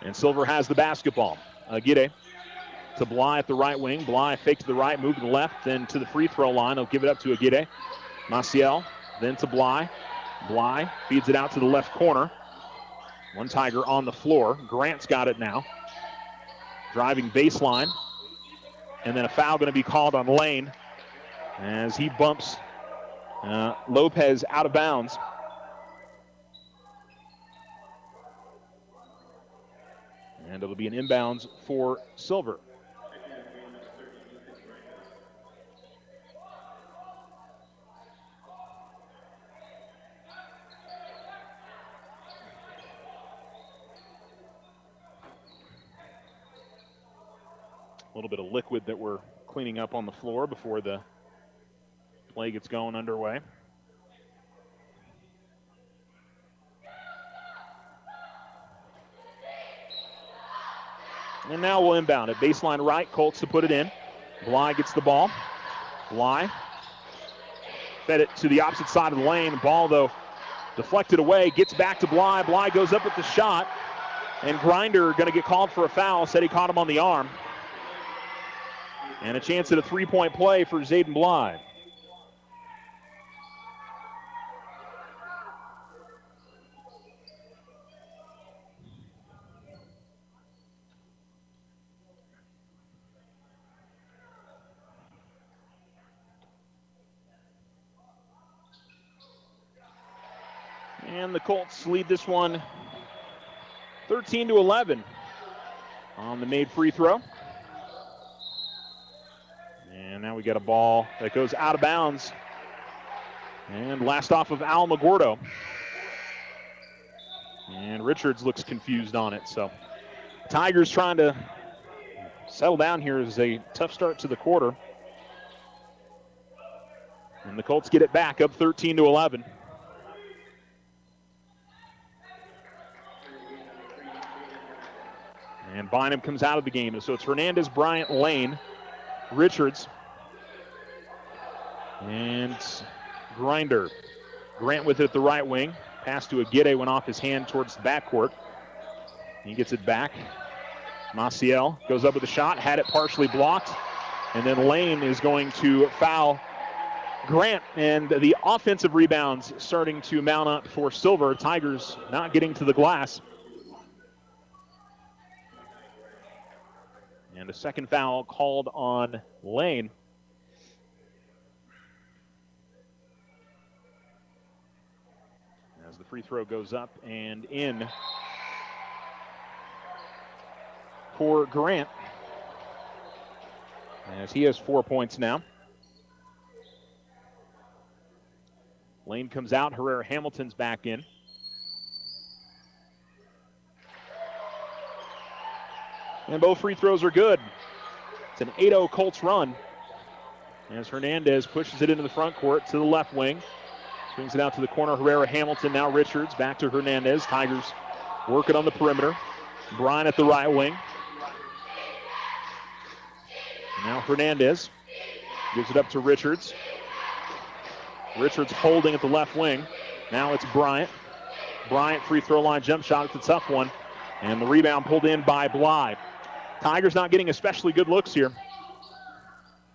And Silver has the basketball. Aguirre to Bly at the right wing. Bly fake to the right, move to the left, then to the free throw line. He'll give it up to Aguirre. Maciel, then to Bly. Bly feeds it out to the left corner. One Tiger on the floor. Grant's got it now. Driving baseline. And then a foul going to be called on Lane as he bumps Lopez out of bounds. And it'll be an inbounds for Silver. A little bit of liquid that we're cleaning up on the floor before the play gets going underway. And now we'll inbound it. Baseline right, Colts to put it in. Bly gets the ball. Bly fed it to the opposite side of the lane. Ball, though, deflected away. Gets back to Bly. Bly goes up with the shot. And Grinder going to get called for a foul. Said he caught him on the arm. And a chance at a three-point play for Zayden Bly. And And the Colts lead this one 13-11 on the made free throw. And now we get a ball that goes out of bounds. And last off of Alamogordo. And Richards looks confused on it. So Tigers trying to settle down here as a tough start to the quarter. And the Colts get it back up 13-11. And Bynum comes out of the game. So it's Hernandez, Bryant, Lane, Richards, and Grinder. Grant with it at the right wing. Pass to Aguirre went off his hand towards the backcourt. He gets it back. Maciel goes up with a shot, had it partially blocked. And then Lane is going to foul Grant. And the offensive rebounds starting to mount up for Silver. Tigers not getting to the glass. And a second foul called on Lane. As the free throw goes up and in for Grant. As he has 4 points now. Lane comes out. Herrera Hamilton's back in. And both free throws are good. It's an 8-0 Colts run. As Hernandez pushes it into the front court to the left wing. Swings it out to the corner. Herrera Hamilton, now Richards. Back to Hernandez. Tigers working on the perimeter. Bryant at the right wing. And now Hernandez gives it up to Richards. Richards holding at the left wing. Now it's Bryant. Bryant, free throw line jump shot. It's a tough one. And the rebound pulled in by Bly. Tigers not getting especially good looks here.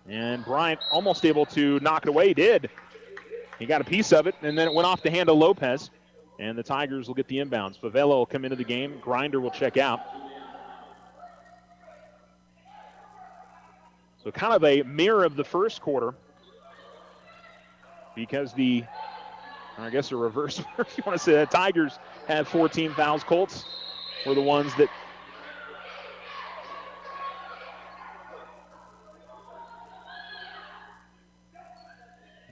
And Bryant almost able to knock it away. He did. He got a piece of it, and then it went off the hand of Lopez. And the Tigers will get the inbounds. Favela will come into the game. Grinder will check out. So kind of a mirror of the first quarter. Because I guess a reverse, if you want to say that, Tigers had 14 fouls. Colts were the ones that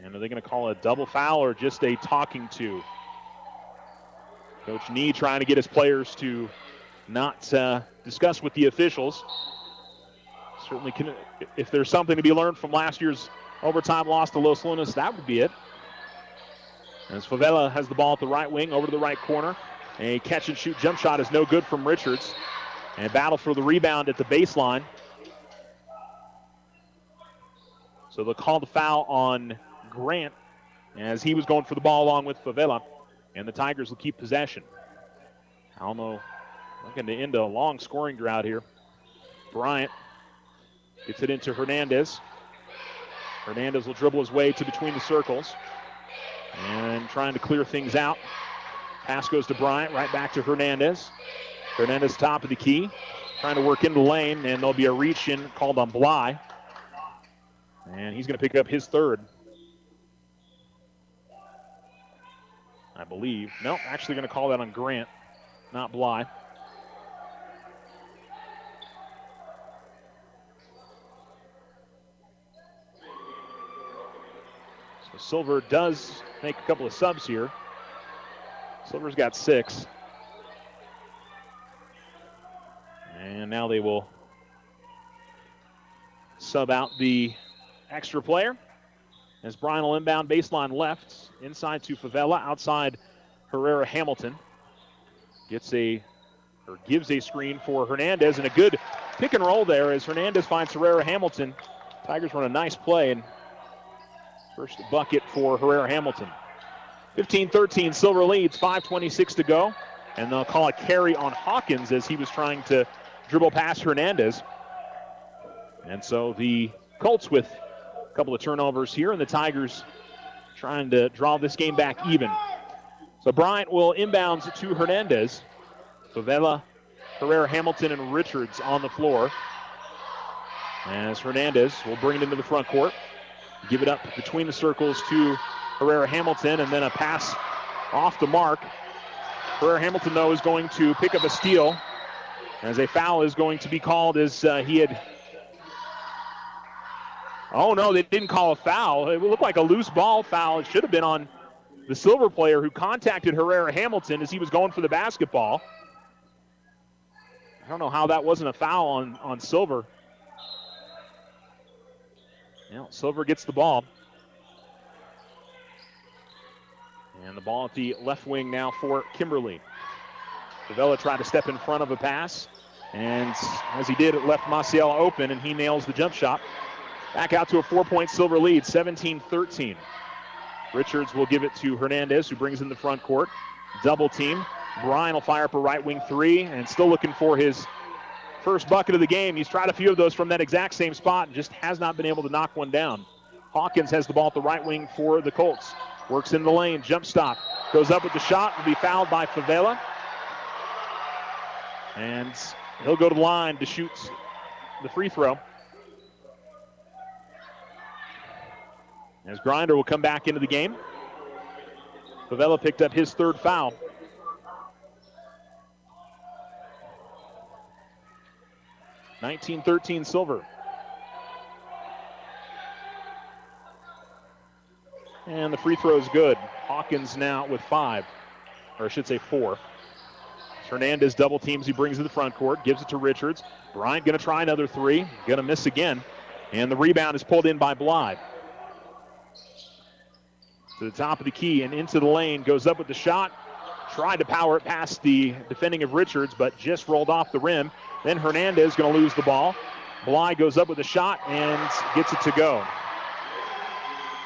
and are they going to call a double foul or just a talking to? Coach Nee trying to get his players to not discuss with the officials. Certainly, if there's something to be learned from last year's overtime loss to Los Lunas, that would be it. As Favela has the ball at the right wing, over to the right corner. A catch-and-shoot jump shot is no good from Richards. And battle for the rebound at the baseline. So they'll call the foul on Grant as he was going for the ball along with Favela. And the Tigers will keep possession. Alamo looking to end a long scoring drought here. Bryant gets it into Hernandez. Hernandez will dribble his way to between the circles. And trying to clear things out. Pass goes to Bryant, right back to Hernandez. Hernandez top of the key. Trying to work into the lane, and there'll be a reach in called on Bly. And he's going to pick up his third. I believe. Nope, actually going to call that on Grant, not Bly. So Silver does make a couple of subs here. Silver's got 6. And now they will sub out the extra player. As Brian will inbound baseline left, inside to Favela, outside Herrera Hamilton. Gives a screen for Hernandez, and a good pick and roll there as Hernandez finds Herrera Hamilton. Tigers run a nice play, and first bucket for Herrera Hamilton. 15-13, Silver leads, 5:26 to go. And they'll call a carry on Hawkins as he was trying to dribble past Hernandez. And so the Colts with a couple of turnovers here, and the Tigers trying to draw this game back even. So Bryant will inbounds to Hernandez. Favela, Herrera Hamilton, and Richards on the floor. As Hernandez will bring it into the front court. Give it up between the circles to Herrera Hamilton, and then a pass off the mark Herrera Hamilton, though, is going to pick up a steal as a foul is going to be called as he had... Oh, no, they didn't call a foul. It looked like a loose ball foul. It should have been on the Silver player who contacted Herrera Hamilton as he was going for the basketball. I don't know how that wasn't a foul on Silver. Yeah, Silver gets the ball. And the ball at the left wing now for Kimberly. Favela tried to step in front of a pass. And as he did, it left Maciel open, and he nails the jump shot. Back out to a 4-point Silver lead, 17-13. Richards will give it to Hernandez, who brings in the front court. Double team. Bryan will fire up a right wing three, and still looking for his first bucket of the game. He's tried a few of those from that exact same spot and just has not been able to knock one down. Hawkins has the ball at the right wing for the Colts. Works in the lane, jump stop. Goes up with the shot, will be fouled by Favela. And he'll go to the line to shoot the free throw. As Grinder will come back into the game. Favela picked up his third foul. (19-13) Silver. And the free throw is good. Hawkins now with 5, or I should say 4. Hernandez double teams. He brings it to the front court, gives it to Richards. Bryant going to try another 3, going to miss again. And the rebound is pulled in by Blythe. To the top of the key and into the lane, goes up with the shot. Tried to power it past the defending of Richards, but just rolled off the rim. Then Hernandez going to lose the ball. Bly goes up with a shot and gets it to go.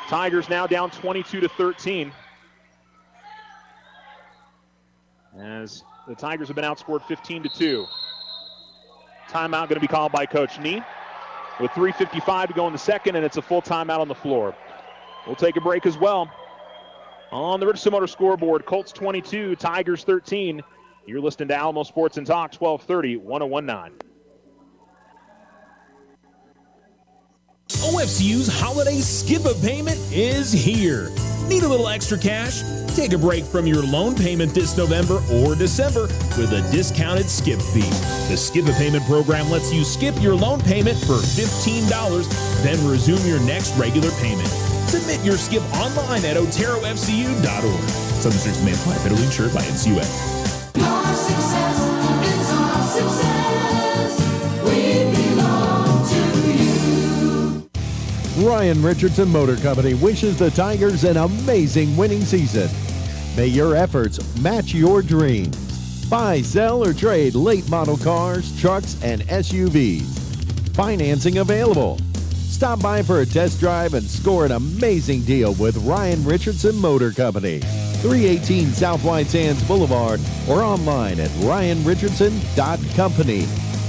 Tigers now down 22-13. As the Tigers have been outscored 15-2. Timeout going to be called by Coach Nee with 3:55 to go in the second, and it's a full timeout on the floor. We'll take a break as well. On the Richardson Motor scoreboard, Colts 22, Tigers 13. You're listening to Alamo Sports and Talk, 1230, 1019. OFCU's holiday skip-a-payment is here. Need a little extra cash? Take a break from your loan payment this November or December with a discounted skip fee. The skip-a-payment program lets you skip your loan payment for $15, then resume your next regular payment. Submit your skip online at oterofcu.org. Some restrictions may apply. Federally insured by NCUA. Your success is our success. We belong to you. Ryan Richardson Motor Company wishes the Tigers an amazing winning season. May your efforts match your dreams. Buy, sell, or trade late model cars, trucks, and SUVs. Financing available. Stop by for a test drive and score an amazing deal with Ryan Richardson Motor Company. 318 South White Sands Boulevard or online at ryanrichardson.company.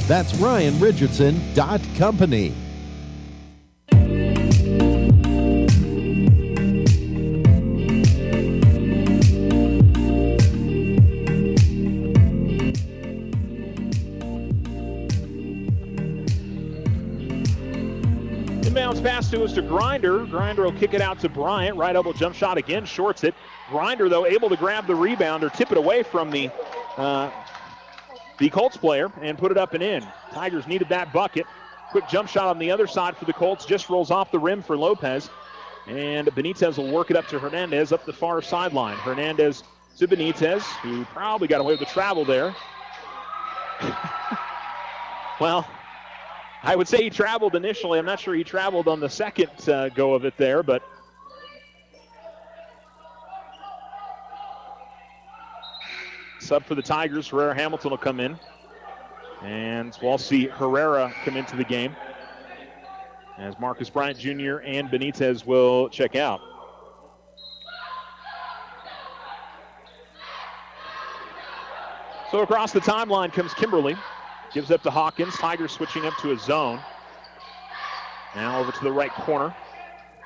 That's ryanrichardson.company. Inbounds pass to us to Grinder. Grinder will kick it out to Bryant. Right elbow jump shot again, shorts it. Grinder, though, able to grab the rebound or tip it away from the Colts player and put it up and in. Tigers needed that bucket. Quick jump shot on the other side for the Colts. Just rolls off the rim for Lopez. And Benitez will work it up to Hernandez up the far sideline. Hernandez to Benitez, who probably got away with the travel there. Well, I would say he traveled initially. I'm not sure he traveled on the second go of it there, but sub for the Tigers. Herrera Hamilton will come in. And we'll see Herrera come into the game as Marcus Bryant Jr. and Benitez will check out. So across the timeline comes Kimberly. Gives up to Hawkins. Tigers switching up to a zone. Now over to the right corner.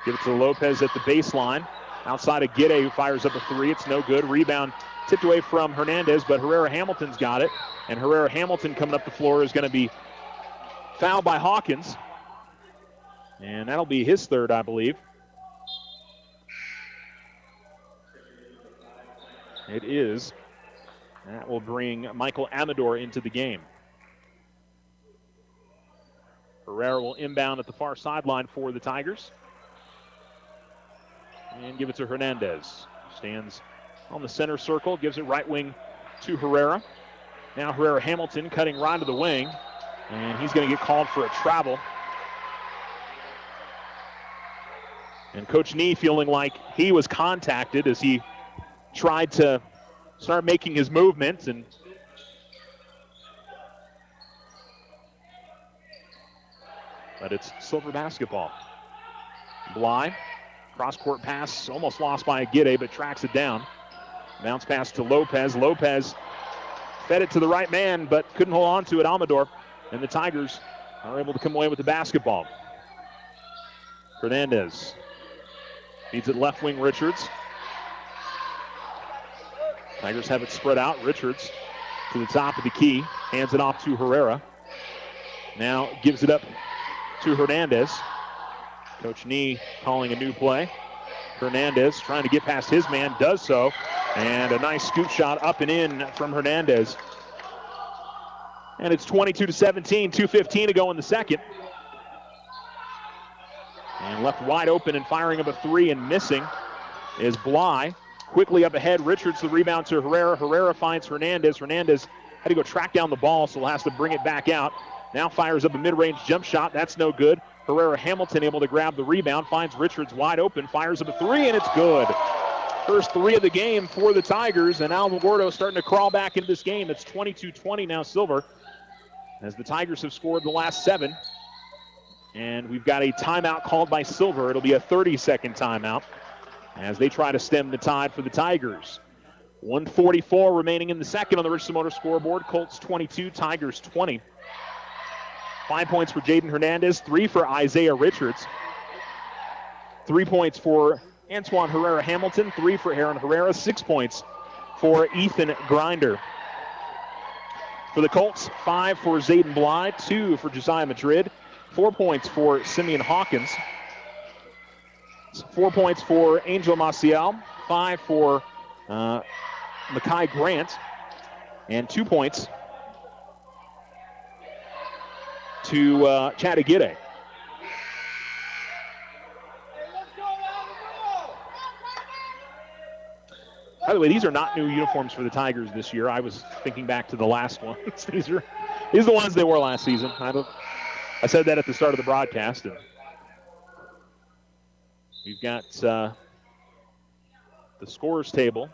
Give it to Lopez at the baseline. Outside of Gide, who fires up a 3. It's no good. Rebound tipped away from Hernandez, but Herrera Hamilton's got it. And Herrera Hamilton coming up the floor is going to be fouled by Hawkins. And that'll be his third, I believe. It is. That will bring Michael Amador into the game. Herrera will inbound at the far sideline for the Tigers. And give it to Hernandez. Stands on the center circle, gives it right wing to Herrera. Now Herrera-Hamilton cutting right to the wing, and he's going to get called for a travel. And Coach Nee feeling like he was contacted as he tried to start making his movements, but it's Silver basketball. Bly, cross-court pass, almost lost by Aguirre, but tracks it down. Bounce pass to Lopez. Lopez fed it to the right man, but couldn't hold on to it, Amador. And the Tigers are able to come away with the basketball. Hernandez feeds it left wing, Richards. Tigers have it spread out. Richards to the top of the key. Hands it off to Herrera. Now gives it up to Hernandez. Coach Nee calling a new play. Hernandez trying to get past his man, does so. And a nice scoop shot up and in from Hernandez. And it's 22-17, 2:15 to go in the second. And left wide open and firing up a three and missing is Bly. Quickly up ahead, Richards the rebound to Herrera. Herrera finds Hernandez. Hernandez had to go track down the ball, so has to bring it back out. Now fires up a mid-range jump shot. That's no good. Herrera-Hamilton able to grab the rebound, finds Richards wide open, fires up a three, and it's good. First three of the game for the Tigers, and Alamogordo starting to crawl back into this game. It's 22-20 now, Silver, as the Tigers have scored the last 7. And we've got a timeout called by Silver. It'll be a 30-second timeout as they try to stem the tide for the Tigers. 1:44 remaining in the second on the Richardson Motor scoreboard. Colts 22, Tigers 20. 5 points for Jaden Hernandez, 3 for Isaiah Richards. 3 points for Antoine Herrera-Hamilton, 3 for Aaron Herrera, 6 points for Ethan Grinder. For the Colts, 5 for Zayden Bly, 2 for Josiah Madrid, 4 points for Simeon Hawkins, 4 points for Angel Maciel, 5 for Makai Grant, and 2 points to Chad Aguirre. By the way, these are not new uniforms for the Tigers this year. I was thinking back to the last ones. These are the ones they wore last season. I said that at the start of the broadcast. And we've got the scorers table.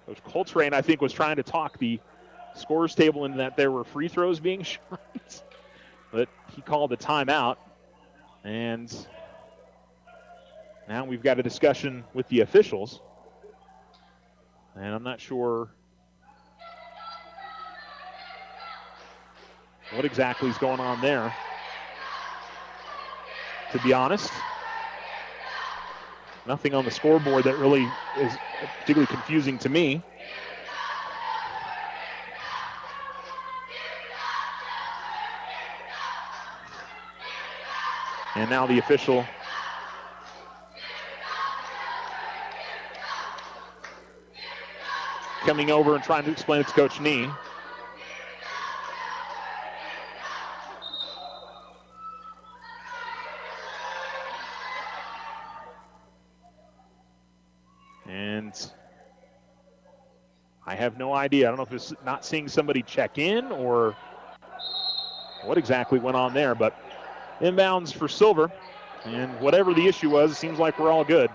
Coach Coltrane, I think, was trying to talk the scorers table into that there were free throws being shot. But he called a timeout. And now we've got a discussion with the officials. And I'm not sure what exactly is going on there, to be honest. Nothing on the scoreboard that really is particularly confusing to me. And now the official coming over and trying to explain it to Coach Nee. And I have no idea. I don't know if it's not seeing somebody check in or what exactly went on there, but inbounds for Silver. And whatever the issue was, it seems like we're all good.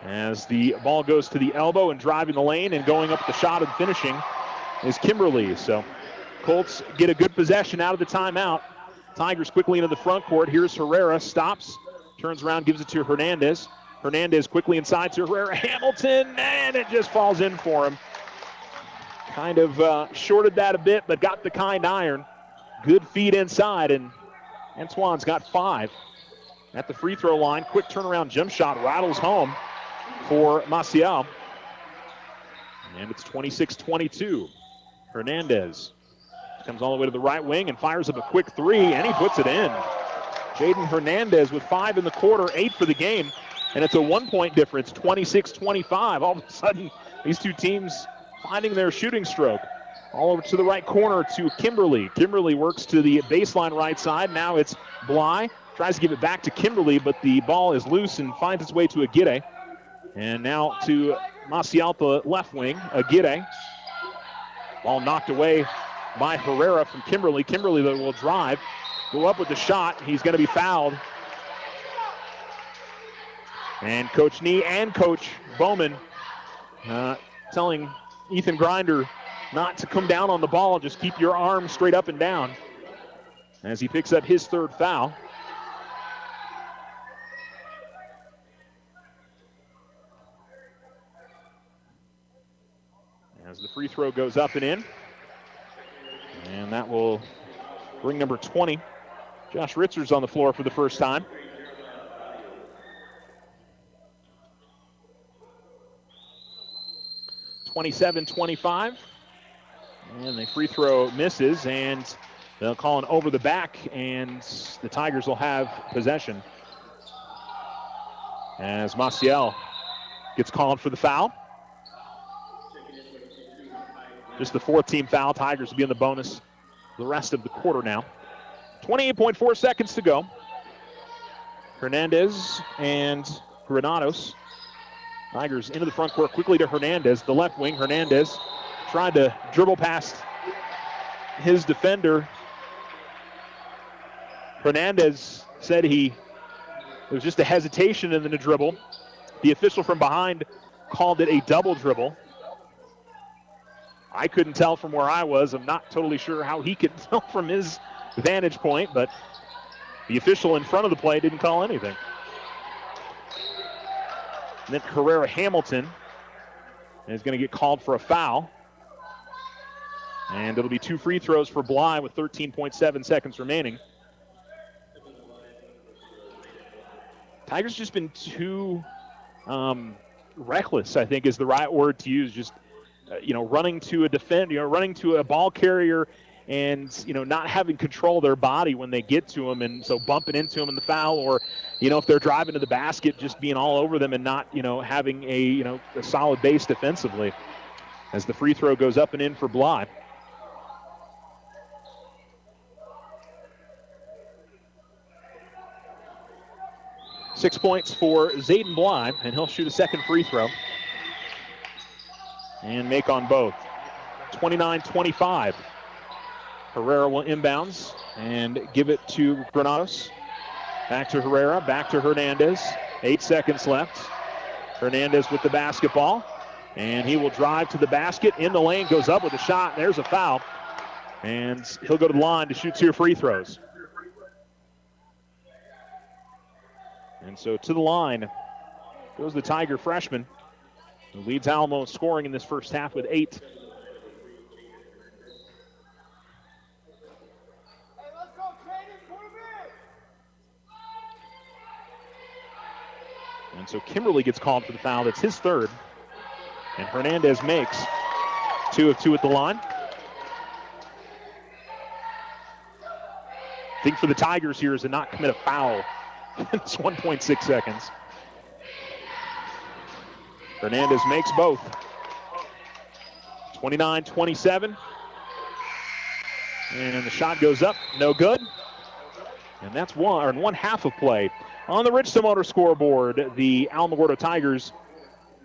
As the ball goes to the elbow and driving the lane and going up the shot and finishing is Kimberly. So Colts get a good possession out of the timeout. Tigers quickly into the front court. Here's Herrera, stops, turns around, gives it to Hernandez. Hernandez quickly inside to Herrera-Hamilton, and it just falls in for him. Kind of shorted that a bit, but got the kind iron. Good feed inside, and Antoine's got 5 at the free throw line. Quick turnaround jump shot rattles home for Maciel. And it's 26-22. Hernandez comes all the way to the right wing and fires up a quick three, and he puts it in. Jaden Hernandez with 5 in the quarter, 8 for the game, and it's a 1-point difference, 26-25. All of a sudden, these two teams finding their shooting stroke. All over to the right corner to Kimberly. Kimberly works to the baseline right side. Now it's Bly. Tries to give it back to Kimberly, but the ball is loose and finds its way to Aguirre. And now to Maciel, the left wing. Aguirre. Ball knocked away by Herrera from Kimberly. Kimberly will drive, go up with the shot. He's going to be fouled. And Coach Nee and Coach Bowman telling Ethan Grinder not to come down on the ball, just keep your arms straight up and down as he picks up his 3rd foul. As the free throw goes up and in. And that will bring number 20. Josh Ritzer's on the floor for the first time. (27-25). And the free throw misses, and they'll call an over the back, and the Tigers will have possession. As Maciel gets called for the foul. Just the 4th team foul. Tigers will be in the bonus the rest of the quarter now. 28.4 seconds to go. Hernandez and Granados. Tigers into the front court quickly to Hernandez, the left wing. Hernandez tried to dribble past his defender. Hernandez said it was just a hesitation in the dribble. The official from behind called it a double dribble. I couldn't tell from where I was. I'm not totally sure how he could tell from his vantage point, but the official in front of the play didn't call anything. And then Herrera Hamilton is going to get called for a foul. And it'll be 2 free throws for Bly with 13.7 seconds remaining. Tigers just been too reckless, I think is the right word to use. Just, running to a defender, running to a ball carrier and, not having control of their body when they get to them. And so bumping into them in the foul, or, if they're driving to the basket, just being all over them and not, having a solid base defensively. As the free throw goes up and in for Bly. Six points for Zayden Bly, and he'll shoot a second free throw. And make on both. 29-25. Herrera will inbounds and give it to Granados. Back to Herrera, back to Hernandez. 8 seconds left. Hernandez with the basketball. And he will drive to the basket. In the lane, goes up with a shot. There's a foul. And he'll go to the line to shoot 2 free throws. And so to the line goes the Tiger freshman, who leads Alamo in scoring in this first half with 8. And so Kimberly gets called for the foul. That's his 3rd. And Hernandez makes 2 of 2 at the line. I think for the Tigers here is to not commit a foul. It's 1.6 seconds. Hernandez makes both. 29-27. And the shot goes up, no good. And that's one half of play. On the Richland Motor scoreboard, the Alamogordo Tigers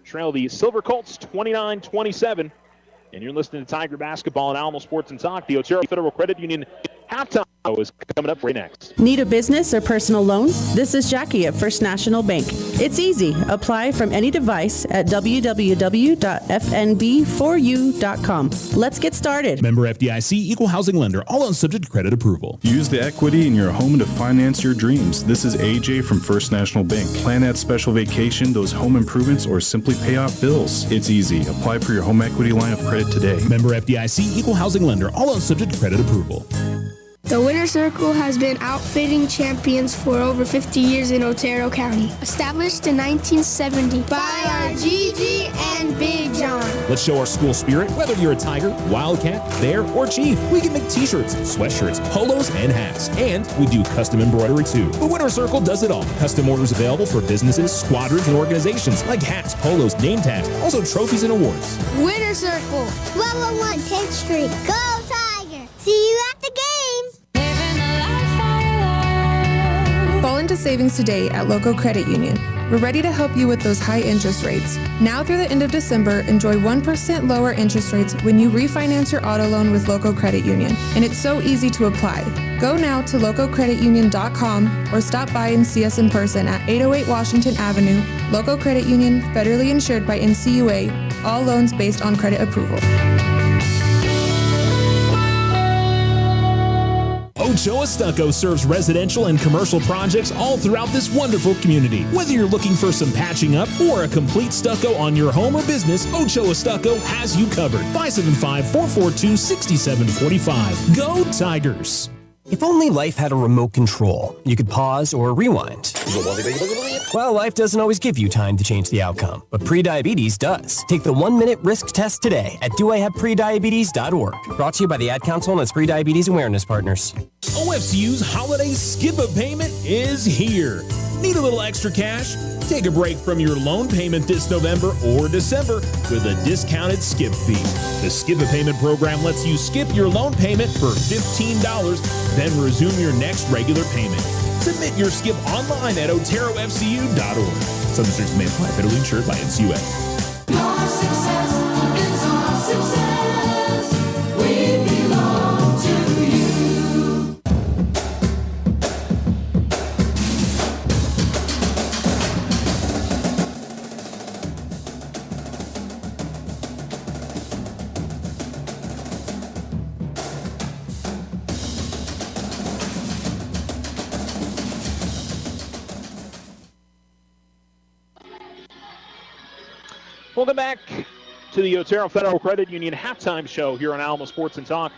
trail the Silver Colts 29-27. And you're listening to Tiger Basketball and Alamo Sports and Talk. The Otero Federal Credit Union halftime is coming up right next. Need a business or personal loan? This is Jackie at First National Bank. It's easy. Apply from any device at www.fnb4u.com. Let's get started. Member FDIC, equal housing lender, all on subject to credit approval. Use the equity in your home to finance your dreams. This is AJ from First National Bank. Plan that special vacation, those home improvements, or simply pay off bills. It's easy. Apply for your home equity line of credit today. Member FDIC, equal housing lender, all on subject to credit approval. The Winner's Circle has been outfitting champions for over 50 years in Otero County. Established in 1970 by our Gigi and Big John. Let's show our school spirit. Whether you're a Tiger, Wildcat, Bear, or Chief, we can make t-shirts, sweatshirts, polos, and hats. And we do custom embroidery too. The Winner's Circle does it all. Custom orders available for businesses, squadrons, and organizations like hats, polos, name tags, also trophies and awards. Winner's Circle, 1201 10th Street. Go Tiger! See you at the games! Fall into savings today at Local Credit Union. We're ready to help you with those high interest rates. Now through the end of December, enjoy 1% lower interest rates when you refinance your auto loan with Local Credit Union. And it's so easy to apply. Go now to localcreditunion.com or stop by and see us in person at 808 Washington Avenue. Local Credit Union, federally insured by NCUA. All loans based on credit approval. Ochoa Stucco serves residential and commercial projects all throughout this wonderful community. Whether you're looking for some patching up or a complete stucco on your home or business, Ochoa Stucco has you covered. 575-442-6745. Go Tigers! If only life had a remote control, you could pause or rewind. Well, life doesn't always give you time to change the outcome, but prediabetes does. Take the 1-minute risk test today at doihaveprediabetes.org. Brought to you by the Ad Council and its Prediabetes Awareness Partners. OFCU's holiday skip-a-payment is here. Need a little extra cash? Take a break from your loan payment this November or December with a discounted skip fee. The Skip-a-Payment program lets you skip your loan payment for $15, then resume your next regular payment. Submit your skip online at oterofcu.org. Some restrictions may apply. Federally insured by NCUA. Your success is our success. We belong to you. Welcome back to the Otero Federal Credit Union halftime show here on Alamo Sports and Talk.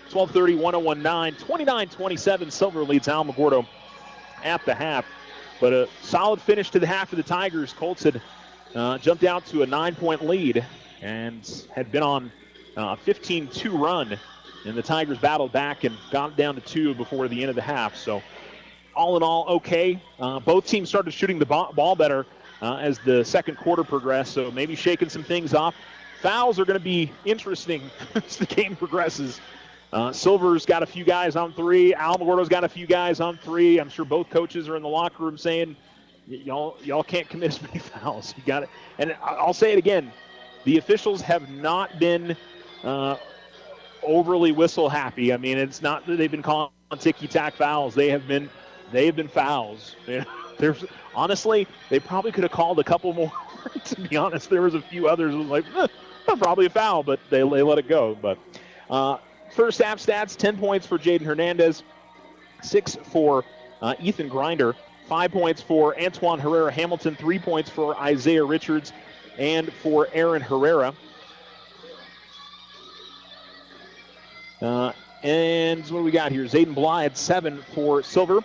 12:30, 101.9, 29-27. Silver leads Alamogordo at the half. But a solid finish to the half for the Tigers. Colts had jumped out to a 9-point lead and had been on a 15-2 run. And the Tigers battled back and got down to 2 before the end of the half. So all in all, okay. Both teams started shooting the ball better as the second quarter progressed, so maybe shaking some things off. Fouls are going to be interesting as the game progresses. Silver's got a few guys on 3. Alamogordo's got a few guys on 3. I'm sure both coaches are in the locker room saying, y'all can't commit as many fouls. You got it. And I'll say it again, the officials have not been overly whistle happy. I mean, it's not that they've been calling ticky-tack fouls. They have been fouls. There's honestly, they probably could have called a couple more. To be honest, there was a few others who was like, probably a foul, but they let it go. But first half stats: 10 points for Jaden Hernandez, 6 for Ethan Grinder, 5 points for Antoine Herrera Hamilton, 3 points for Isaiah Richards, and for Aaron Herrera. And what do we got here? Zayden Blythe, 7 for Silver.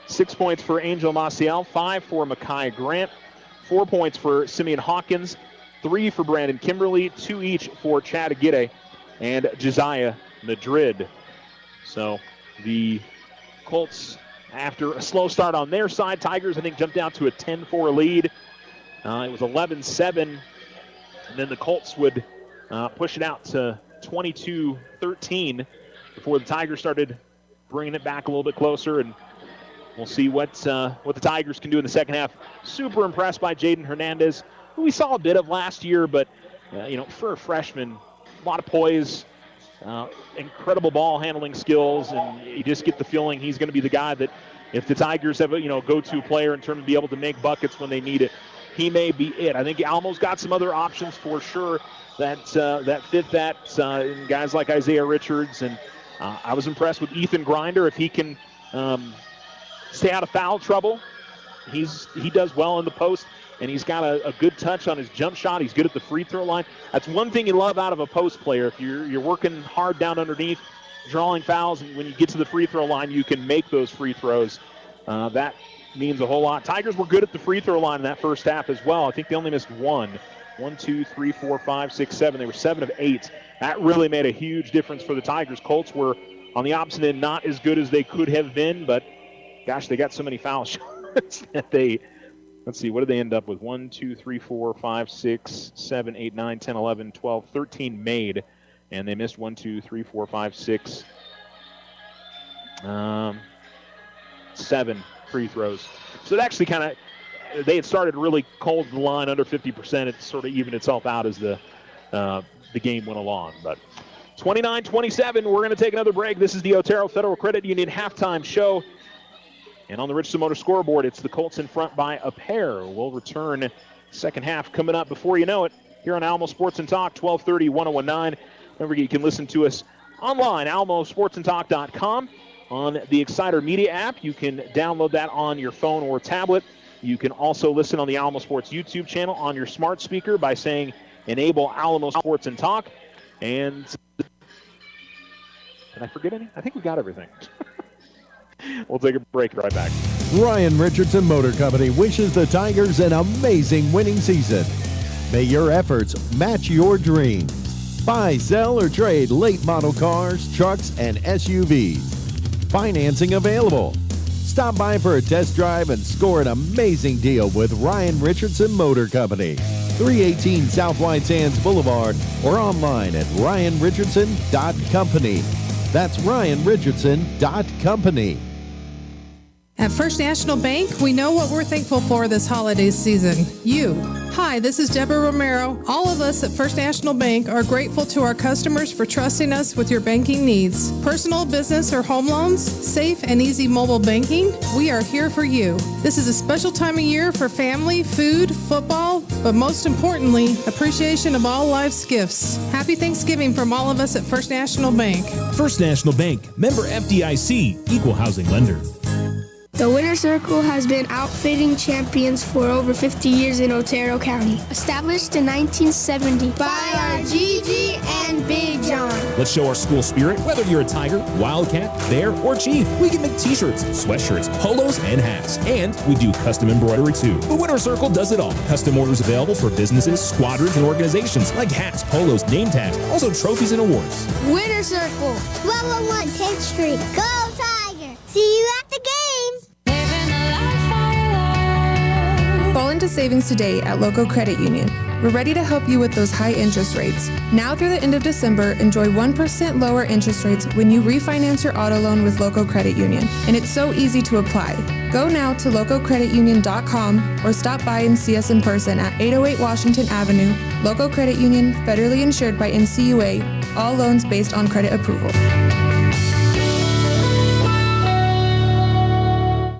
6 points for Angel Maciel, 5 for Makai Grant, 4 points for Simeon Hawkins, 3 for Brandon Kimberly, 2 each for Chad Aguirre and Josiah Madrid. So the Colts, after a slow start on their side, Tigers, I think, jumped out to a 10-4 lead. It was 11-7, and then the Colts would push it out to 22-13 before the Tigers started bringing it back a little bit closer, and we'll see what the Tigers can do in the second half. Super impressed by Jaden Hernandez, who we saw a bit of last year, but for a freshman, a lot of poise, incredible ball handling skills, and you just get the feeling he's going to be the guy that if the Tigers have a go-to player in terms of being able to make buckets when they need it, he may be it. I think Almo's got some other options for sure that fit that, and guys like Isaiah Richards, and I was impressed with Ethan Grinder. If he can stay out of foul trouble, he does well in the post, and he's got a good touch on his jump shot. He's good at the free throw line. That's one thing you love out of a post player. If you're working hard down underneath, drawing fouls, and when you get to the free throw line, you can make those free throws. That means a whole lot. Tigers were good at the free throw line in that first half as well. I think they only missed one. 1, 2, 3, 4, 5, 6, 7. They were 7 of 8. That really made a huge difference for the Tigers. Colts were on the opposite end, not as good as they could have been, but gosh, they got so many foul shots that they, let's see, what did they end up with? 1, 2, 3, 4, 5, 6, 7, 8, 9, 10, 11, 12, 13 made, and they missed 1, 2, 3, 4, 5, 6, 7 free throws. So it actually kind of, they had started really cold the line under 50%. It sort of evened itself out as the game went along. But 29-27, we're going to take another break. This is the Otero Federal Credit Union halftime show. And on the Richardson Motor scoreboard, it's the Colts in front by a pair. We'll return second half coming up before you know it here on Alamo Sports and Talk, 1230, 1019. Remember, you can listen to us online, alamosportsandtalk.com. On the Exciter Media app, you can download that on your phone or tablet. You can also listen on the Alamo Sports YouTube channel on your smart speaker by saying enable Alamo Sports and Talk. And did I forget any? I think we got everything. We'll take a break. Right back. Ryan Richardson Motor Company wishes the Tigers an amazing winning season. May your efforts match your dreams. Buy, sell, or trade late model cars, trucks, and SUVs. Financing available. Stop by for a test drive and score an amazing deal with Ryan Richardson Motor Company. 318 South White Sands Boulevard or online at ryanrichardson.company. That's ryanrichardson.company. At First National Bank, we know what we're thankful for this holiday season. You. Hi, this is Deborah Romero. All of us at First National Bank are grateful to our customers for trusting us with your banking needs. Personal, business, or home loans, safe and easy mobile banking, we are here for you. This is a special time of year for family, food, football, but most importantly, appreciation of all life's gifts. Happy Thanksgiving from all of us at First National Bank. First National Bank, member FDIC, equal housing lender. The Winner Circle has been outfitting champions for over 50 years in Otero County. Established in 1970 by our Gigi and Big John. Let's show our school spirit. Whether you're a Tiger, Wildcat, Bear, or Chief, we can make t-shirts, sweatshirts, polos, and hats. And we do custom embroidery too. The Winner Circle does it all. Custom orders available for businesses, squadrons, and organizations like hats, polos, name tags, also trophies and awards. Winner Circle, 1201 10th Street. Go Tiger! See you at the games! Fall into savings today at Local Credit Union. We're ready to help you with those high interest rates. Now through the end of December, enjoy 1% lower interest rates when you refinance your auto loan with Local Credit Union. And it's so easy to apply. Go now to localcreditunion.com or stop by and see us in person at 808 Washington Avenue. Local Credit Union, federally insured by NCUA. All loans based on credit approval.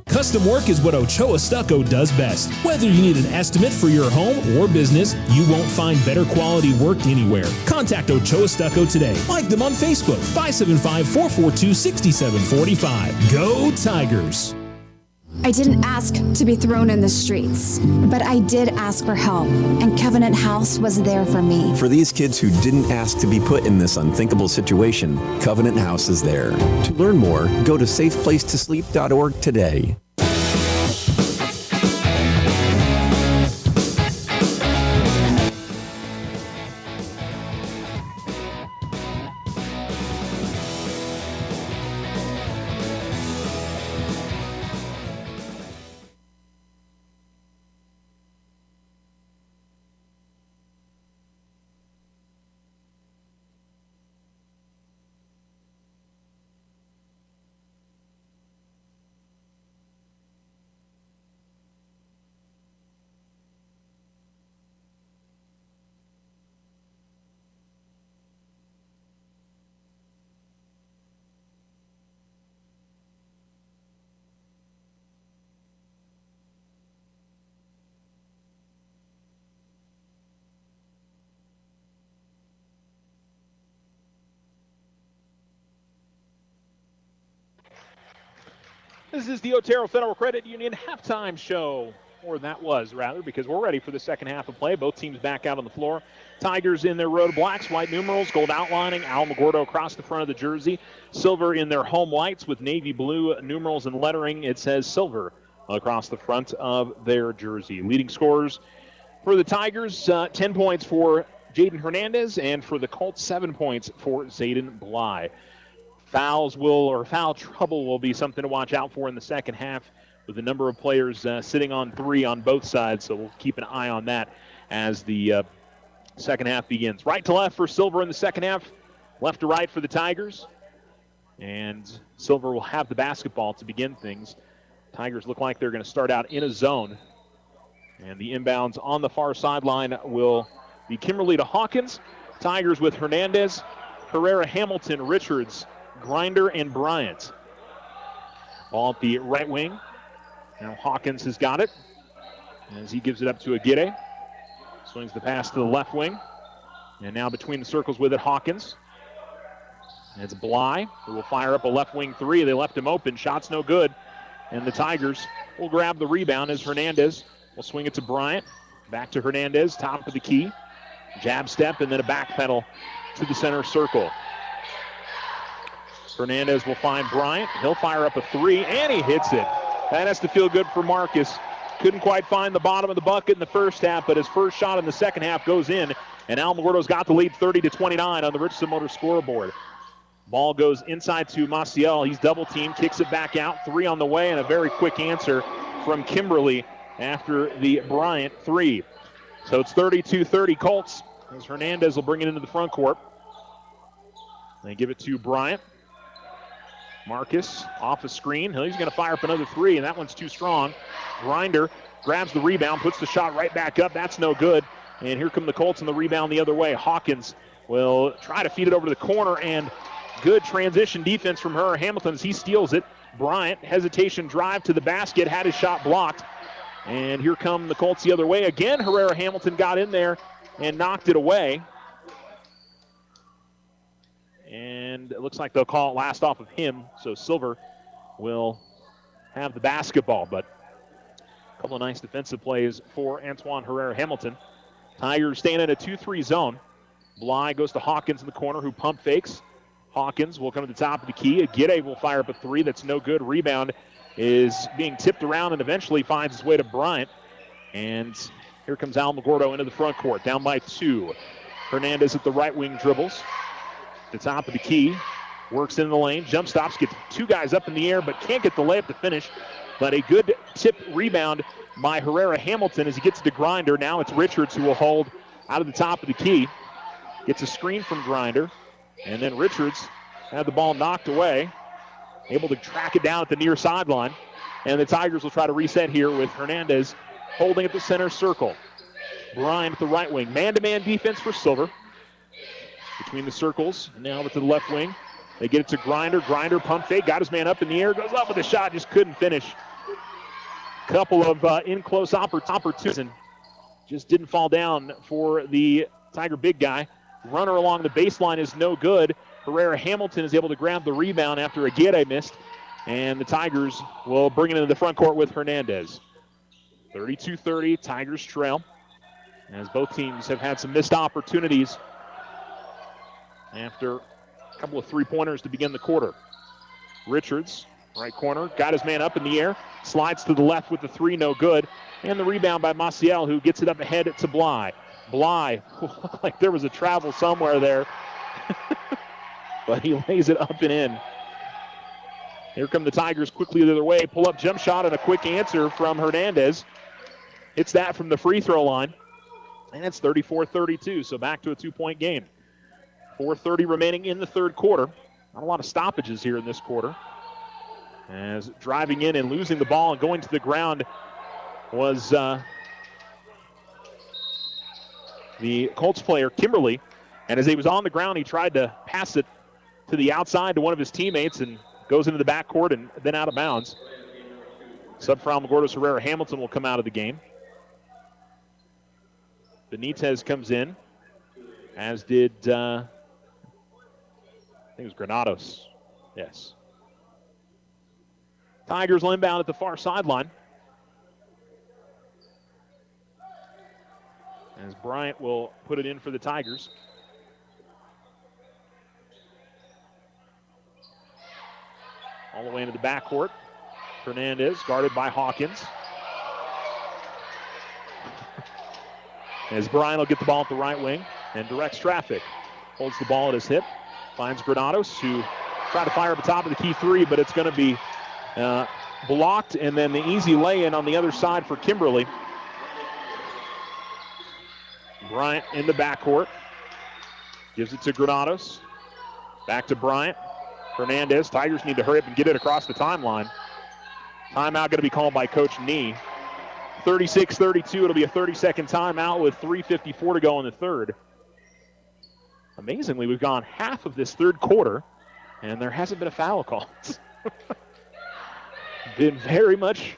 Custom work is what Ochoa Stucco does best. Whether you need an estimate for your home or business, you won't find better quality work anywhere. Contact Ochoa Stucco today. Like them on Facebook, 575-442-6745. Go Tigers! I didn't ask to be thrown in the streets, but I did ask for help, and Covenant House was there for me. For these kids who didn't ask to be put in this unthinkable situation, Covenant House is there. To learn more, go to safeplacetosleep.org today. This is the Otero Federal Credit Union halftime show. or that was, rather, because we're ready for the second half of play. Both teams back out on the floor. Tigers in their road blacks, white numerals, gold outlining. Alamogordo across the front of the jersey. Silver in their home whites with navy blue numerals and lettering. It says silver across the front of their jersey. Leading scorers for the Tigers, 10 points for Jaden Hernandez, and for the Colts, 7 points for Zayden Bly. Foul trouble will be something to watch out for in the second half, with a number of players sitting on 3 on both sides, so we'll keep an eye on that as the second half begins. Right to left for Silver in the second half, left to right for the Tigers, and Silver will have the basketball to begin things. Tigers look like they're going to start out in a zone, and the inbounds on the far sideline will be Kimberly to Hawkins. Tigers with Hernandez, Herrera, Hamilton, Richards, Grinder, and Bryant. Ball at the right wing. Now Hawkins has got it as he gives it up to Aguirre. Swings the pass to the left wing. And now between the circles with it, Hawkins. It's Bly who will fire up a left wing three. They left him open. Shot's no good. And the Tigers will grab the rebound as Hernandez will swing it to Bryant. Back to Hernandez, top of the key. Jab step and then a back pedal to the center circle. Hernandez will find Bryant. He'll fire up a three, and he hits it. That has to feel good for Marcus. Couldn't quite find the bottom of the bucket in the first half, but his first shot in the second half goes in, and Alamogordo's got the lead 30-29 on the Richardson Motor scoreboard. Ball goes inside to Maciel. He's double-teamed, kicks it back out. 3 on the way, and a very quick answer from Kimberly after the Bryant three. So it's 32-30 Colts as Hernandez will bring it into the front court. They give it to Bryant. Marcus off a screen. He's going to fire up another three, and that one's too strong. Grinder grabs the rebound, puts the shot right back up. That's no good. And here come the Colts on the rebound the other way. Hawkins will try to feed it over to the corner, and good transition defense from her. Hamilton as he steals it. Bryant, hesitation drive to the basket, had his shot blocked. And here come the Colts the other way. Again, Herrera Hamilton got in there and knocked it away. And it looks like they'll call it last off of him, so Silver will have the basketball. But a couple of nice defensive plays for Antoine Herrera Hamilton. Tigers staying in a 2-3 zone. Bly goes to Hawkins in the corner, who pump fakes. Hawkins will come to the top of the key. Aguirre will fire up a three. That's no good. Rebound is being tipped around and eventually finds its way to Bryant. And here comes Alamogordo into the front court, down by 2. Hernandez at the right wing dribbles. The top of the key, works in the lane, jump stops, gets 2 guys up in the air, but can't get the layup to finish. But a good tip rebound by Herrera Hamilton as he gets to Grinder. Now it's Richards who will hold out of the top of the key. Gets a screen from Grinder, and then Richards had the ball knocked away, able to track it down at the near sideline. And the Tigers will try to reset here with Hernandez holding at the center circle. Bryant at the right wing. Man-to-man defense for Silver. Between the circles, now with the left wing. They get it to Grinder. Grinder pump fake, got his man up in the air, goes up with a shot, just couldn't finish. Couple of in-close opportunities, and just didn't fall down for the Tiger big guy. Runner along the baseline is no good. Herrera Hamilton is able to grab the rebound after Aguirre missed, and the Tigers will bring it into the front court with Hernandez. 32-30, Tigers trail, as both teams have had some missed opportunities after a couple of three-pointers to begin the quarter. Richards, right corner, got his man up in the air, slides to the left with the three, no good. And the rebound by Maciel, who gets it up ahead to Bly. Bly, looked like there was a travel somewhere there. But he lays it up and in. Here come the Tigers quickly the other way. Pull-up jump shot and a quick answer from Hernandez. Hits that from the free throw line. And it's 34-32, so back to a 2-point game. 4:30 remaining in the third quarter. Not a lot of stoppages here in this quarter. As driving in and losing the ball and going to the ground was the Colts player, Kimberly. And as he was on the ground, he tried to pass it to the outside to one of his teammates and goes into the backcourt and then out of bounds. Sub for Alamogordo, Herrera Hamilton will come out of the game. Benitez comes in, as did, I think it was Granados. Yes. Tigers will inbound at the far sideline. as Bryant will put it in for the Tigers. All the way into the backcourt. Hernandez guarded by Hawkins. As Bryant will get the ball at the right wing and directs traffic. Holds the ball at his hip. Finds Granados, who tried to fire up the top of the key three, but it's going to be blocked, and then the easy lay-in on the other side for Kimberly. Bryant in the backcourt. Gives it to Granados. Back to Bryant. Hernandez. Tigers need to hurry up and get it across the timeline. Timeout going to be called by Coach Nee. 36-32. It'll be a 30-second timeout with 3:54 to go in the third. Amazingly, we've gone half of this third quarter, and there hasn't been a foul called. Been very much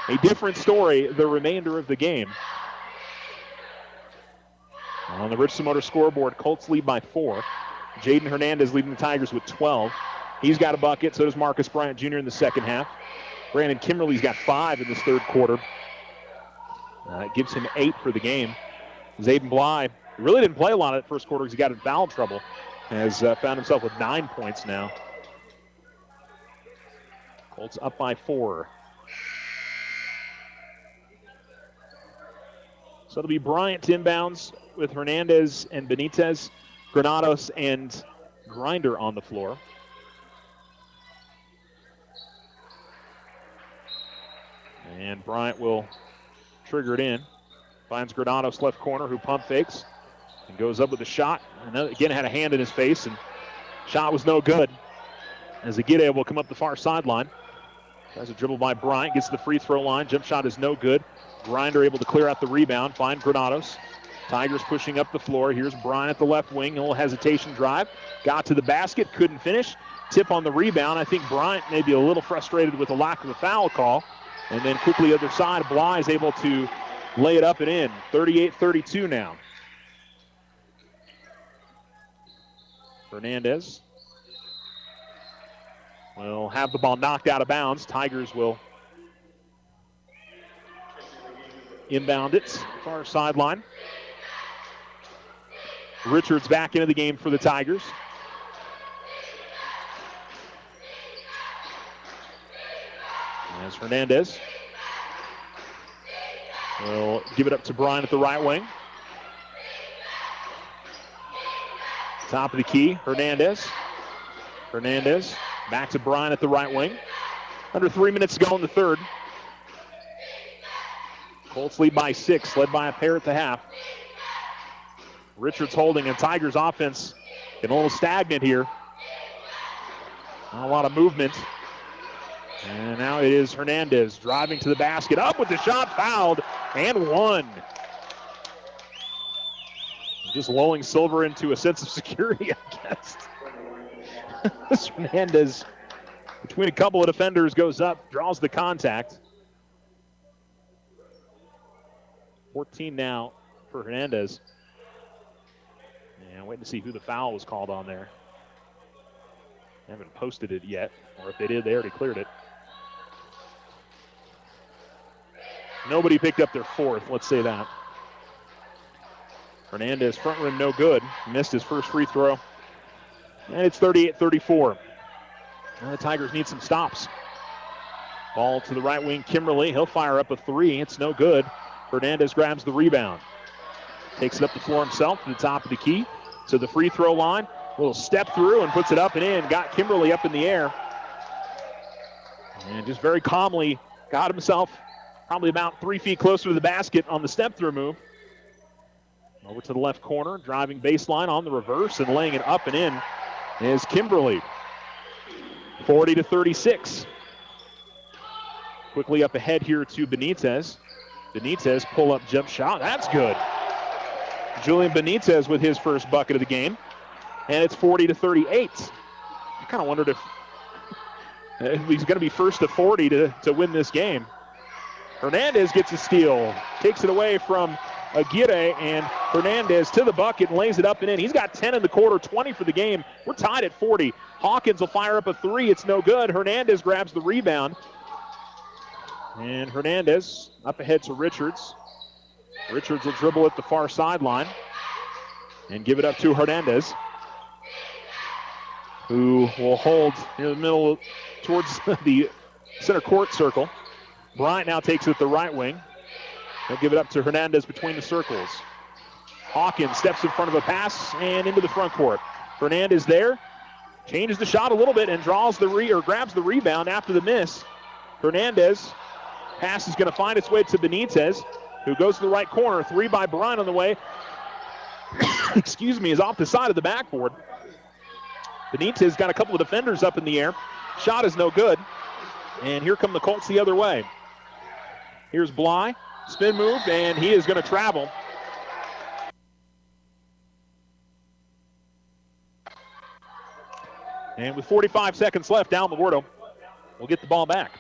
a different story the remainder of the game. On the Richardson Motor scoreboard, Colts lead by 4. Jaden Hernandez leading the Tigers with 12. He's got a bucket, so does Marcus Bryant Jr. in the second half. Brandon Kimberly's got 5 in this third quarter. It gives him 8 for the game. Zayden Bly really didn't play a lot of that first quarter because he got in foul trouble. Has found himself with 9 points now. Colts up by 4. So it'll be Bryant inbounds with Hernandez and Benitez, Granados and Grinder on the floor. And Bryant will trigger it in. Finds Granados left corner, who pump fakes and goes up with a shot. And again, had a hand in his face, and shot was no good. As Aguirre will come up the far sideline. Tries a dribble by Bryant, gets to the free throw line. Jump shot is no good. Grinder able to clear out the rebound, find Granados. Tigers pushing up the floor. Here's Bryant at the left wing. A little hesitation drive. Got to the basket, couldn't finish. Tip on the rebound. I think Bryant may be a little frustrated with the lack of a foul call. And then quickly other side, Bly is able to lay it up and in. 38-32 now. Hernandez will have the ball knocked out of bounds. Tigers will inbound it, far sideline. Richards back into the game for the Tigers. As Hernandez will give it up to Bryant at the right wing. Top of the key, Hernandez. Hernandez back to Bryant at the right wing. Under 3 minutes to go in the third. Colts lead by 6, led by a pair at the half. Richards holding, and Tigers offense getting a little stagnant here. Not a lot of movement. And now it is Hernandez driving to the basket, up with the shot, fouled, and one. Just lulling Silver into a sense of security, I guess. This Hernandez, between a couple of defenders, goes up, draws the contact. 14 now for Hernandez. And waiting to see who the foul was called on there. They haven't posted it yet, or if they did, they already cleared it. Nobody picked up their fourth, let's say that. Hernandez, front rim, no good. Missed his first free throw. And it's 38-34. Now the Tigers need some stops. Ball to the right wing, Kimberly. He'll fire up a three. It's no good. Hernandez grabs the rebound. Takes it up the floor himself to the top of the key. To the free throw line. A little step through and puts it up and in. Got Kimberly up in the air. And just very calmly got himself probably about 3 feet closer to the basket on the step through move. Over to the left corner, driving baseline on the reverse and laying it up and in is Kimberly. 40-36. Quickly up ahead here to Benitez. Benitez pull-up jump shot. That's good. Julian Benitez with his first bucket of the game. And it's 40-38. I kind of wondered if he's going to be first to 40 to win this game. Hernandez gets a steal. Takes it away from Aguirre, and Hernandez to the bucket and lays it up and in. He's got 10 in the quarter, 20 for the game. We're tied at 40. Hawkins will fire up a three. It's no good. Hernandez grabs the rebound. And Hernandez up ahead to Richards. Richards will dribble at the far sideline and give it up to Hernandez, who will hold near the middle towards the center court circle. Bryant now takes it at the right wing. He'll give it up to Hernandez between the circles. Hawkins steps in front of a pass and into the front court. Hernandez there, changes the shot a little bit and grabs the rebound after the miss. Hernandez, pass is going to find its way to Benitez, who goes to the right corner. Three by Bryant on the way. Is off the side of the backboard. Benitez got a couple of defenders up in the air. Shot is no good. And here come the Colts the other way. Here's Bly. Spin move, and he is going to travel. And with 45 seconds left, Alamogordo will get the ball back.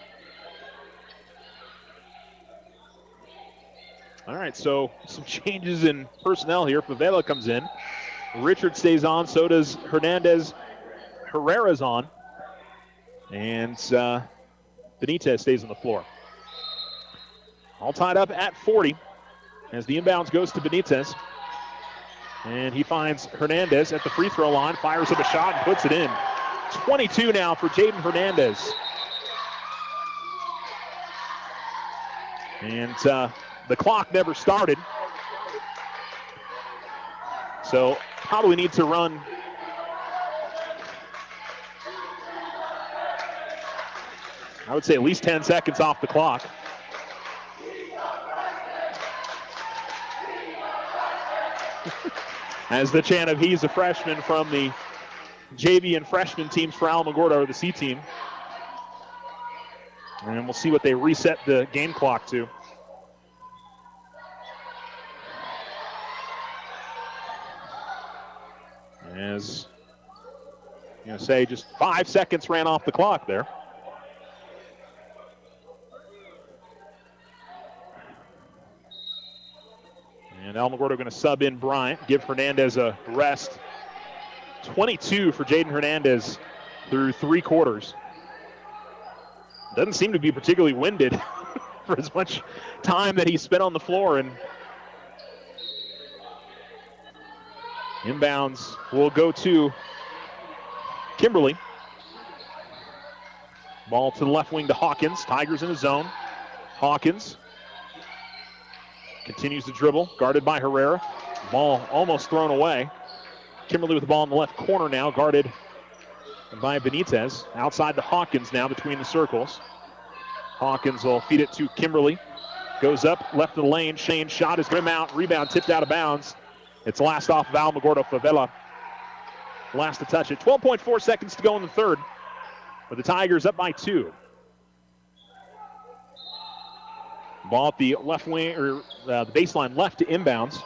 All right, so some changes in personnel here. Favela comes in. Richard stays on, so does Hernandez. Herrera's on. And Benitez stays on the floor. All tied up at 40 as the inbounds goes to Benitez. And he finds Hernandez at the free throw line, fires up a shot and puts it in. 22 now for Jaden Hernandez. And the clock never started. So probably need to run I would say at least 10 seconds off the clock. As the chant of he's a freshman from the JV and freshman teams for Alamogordo, or the C team. And we'll see what they reset the game clock to. As just 5 seconds ran off the clock there. And Alamogordo going to sub in Bryant, give Hernandez a rest. 22 for Jaden Hernandez through 3 quarters. Doesn't seem to be particularly winded for as much time that he spent on the floor. And inbounds will go to Kimberly. Ball to the left wing to Hawkins. Tigers in the zone. Hawkins continues to dribble, guarded by Herrera. Ball almost thrown away. Kimberly with the ball in the left corner now, guarded by Benitez. Outside to Hawkins now between the circles. Hawkins will feed it to Kimberly. Goes up, left of the lane. Shane shot his rim out. Rebound tipped out of bounds. It's last off of Alamogordo. Favela last to touch it. 12.4 seconds to go in the third, with the Tigers up by 2. Ball at the left wing, or the baseline left to inbounds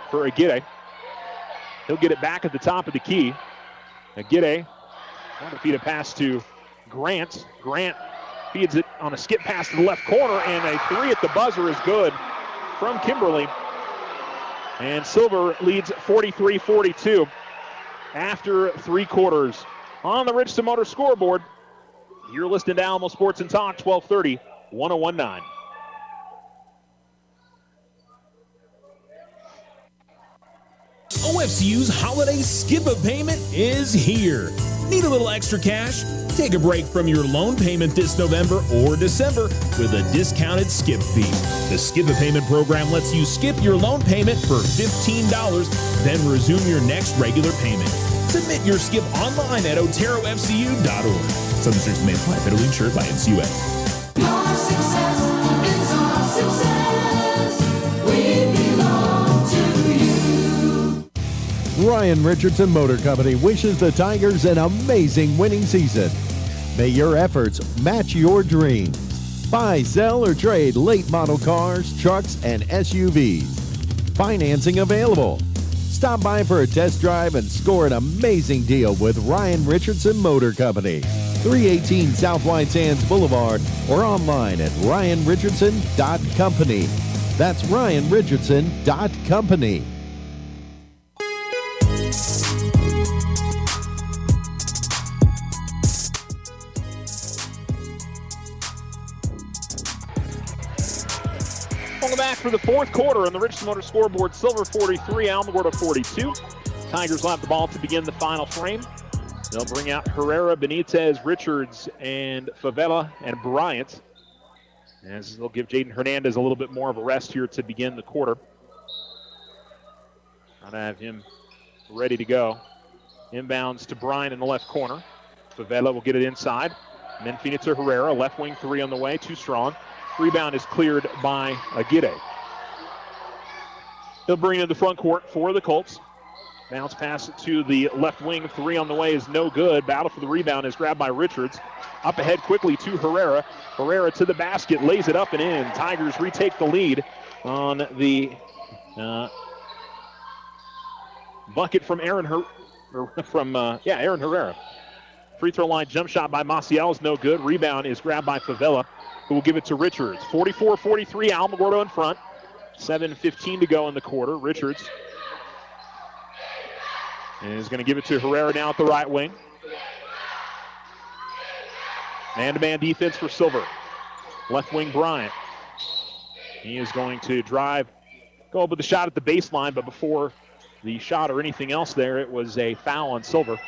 for Aguirre. He'll get it back at the top of the key. Aguirre want to feed a pass to Grant. Grant feeds it on a skip pass to the left corner, and a 3 at the buzzer is good from Kimberly. And Silver leads 43-42 after 3 quarters. On the Richardson Motor scoreboard, you're listening to Alamo Sports and Talk, 1230, 101.9. OFCU's holiday skip-a payment is here. Need a little extra cash? Take a break from your loan payment this November or December with a discounted skip fee. The skip-a payment program lets you skip your loan payment for $15, then resume your next regular payment. Submit your skip online at oterofcu.org. Some restrictions may apply. Federally insured by NCUA. Your success is our success. We belong to you. Ryan Richardson Motor Company wishes the Tigers an amazing winning season. May your efforts match your dreams. Buy, sell, or trade late model cars, trucks, and SUVs. Financing available. Stop by for a test drive and score an amazing deal with Ryan Richardson Motor Company. 318 South White Sands Boulevard or online at ryanrichardson.company. That's ryanrichardson.company. Welcome back for the fourth quarter on the Richardson Motor scoreboard. Silver 43, Alamogordo 42. Tigers will have the ball to begin the final frame. They'll bring out Herrera, Benitez, Richards, and Favela and Bryant, as they'll give Jaden Hernandez a little bit more of a rest here to begin the quarter. Trying to have him ready to go. Inbounds to Bryant in the left corner. Favela will get it inside. And then feed it to Herrera. Left wing three on the way. Too strong. Rebound is cleared by Aguirre. He'll bring it to the front court for the Colts. Bounce pass to the left wing. Three on the way is no good. Battle for the rebound is grabbed by Richards. Up ahead quickly to Herrera. Herrera to the basket. Lays it up and in. Tigers retake the lead on the bucket from Aaron Herrera. Free throw line jump shot by Maciel is no good. Rebound is grabbed by Favela, who will give it to Richards. 44-43, Alamogordo in front. 7:15 to go in the quarter. Richards is going to give it to Herrera now at the right wing. Man-to-man defense for Silver. Left wing Bryant. He is going to drive, go up with the shot at the baseline, but before the shot or anything else there, it was a foul on Silver.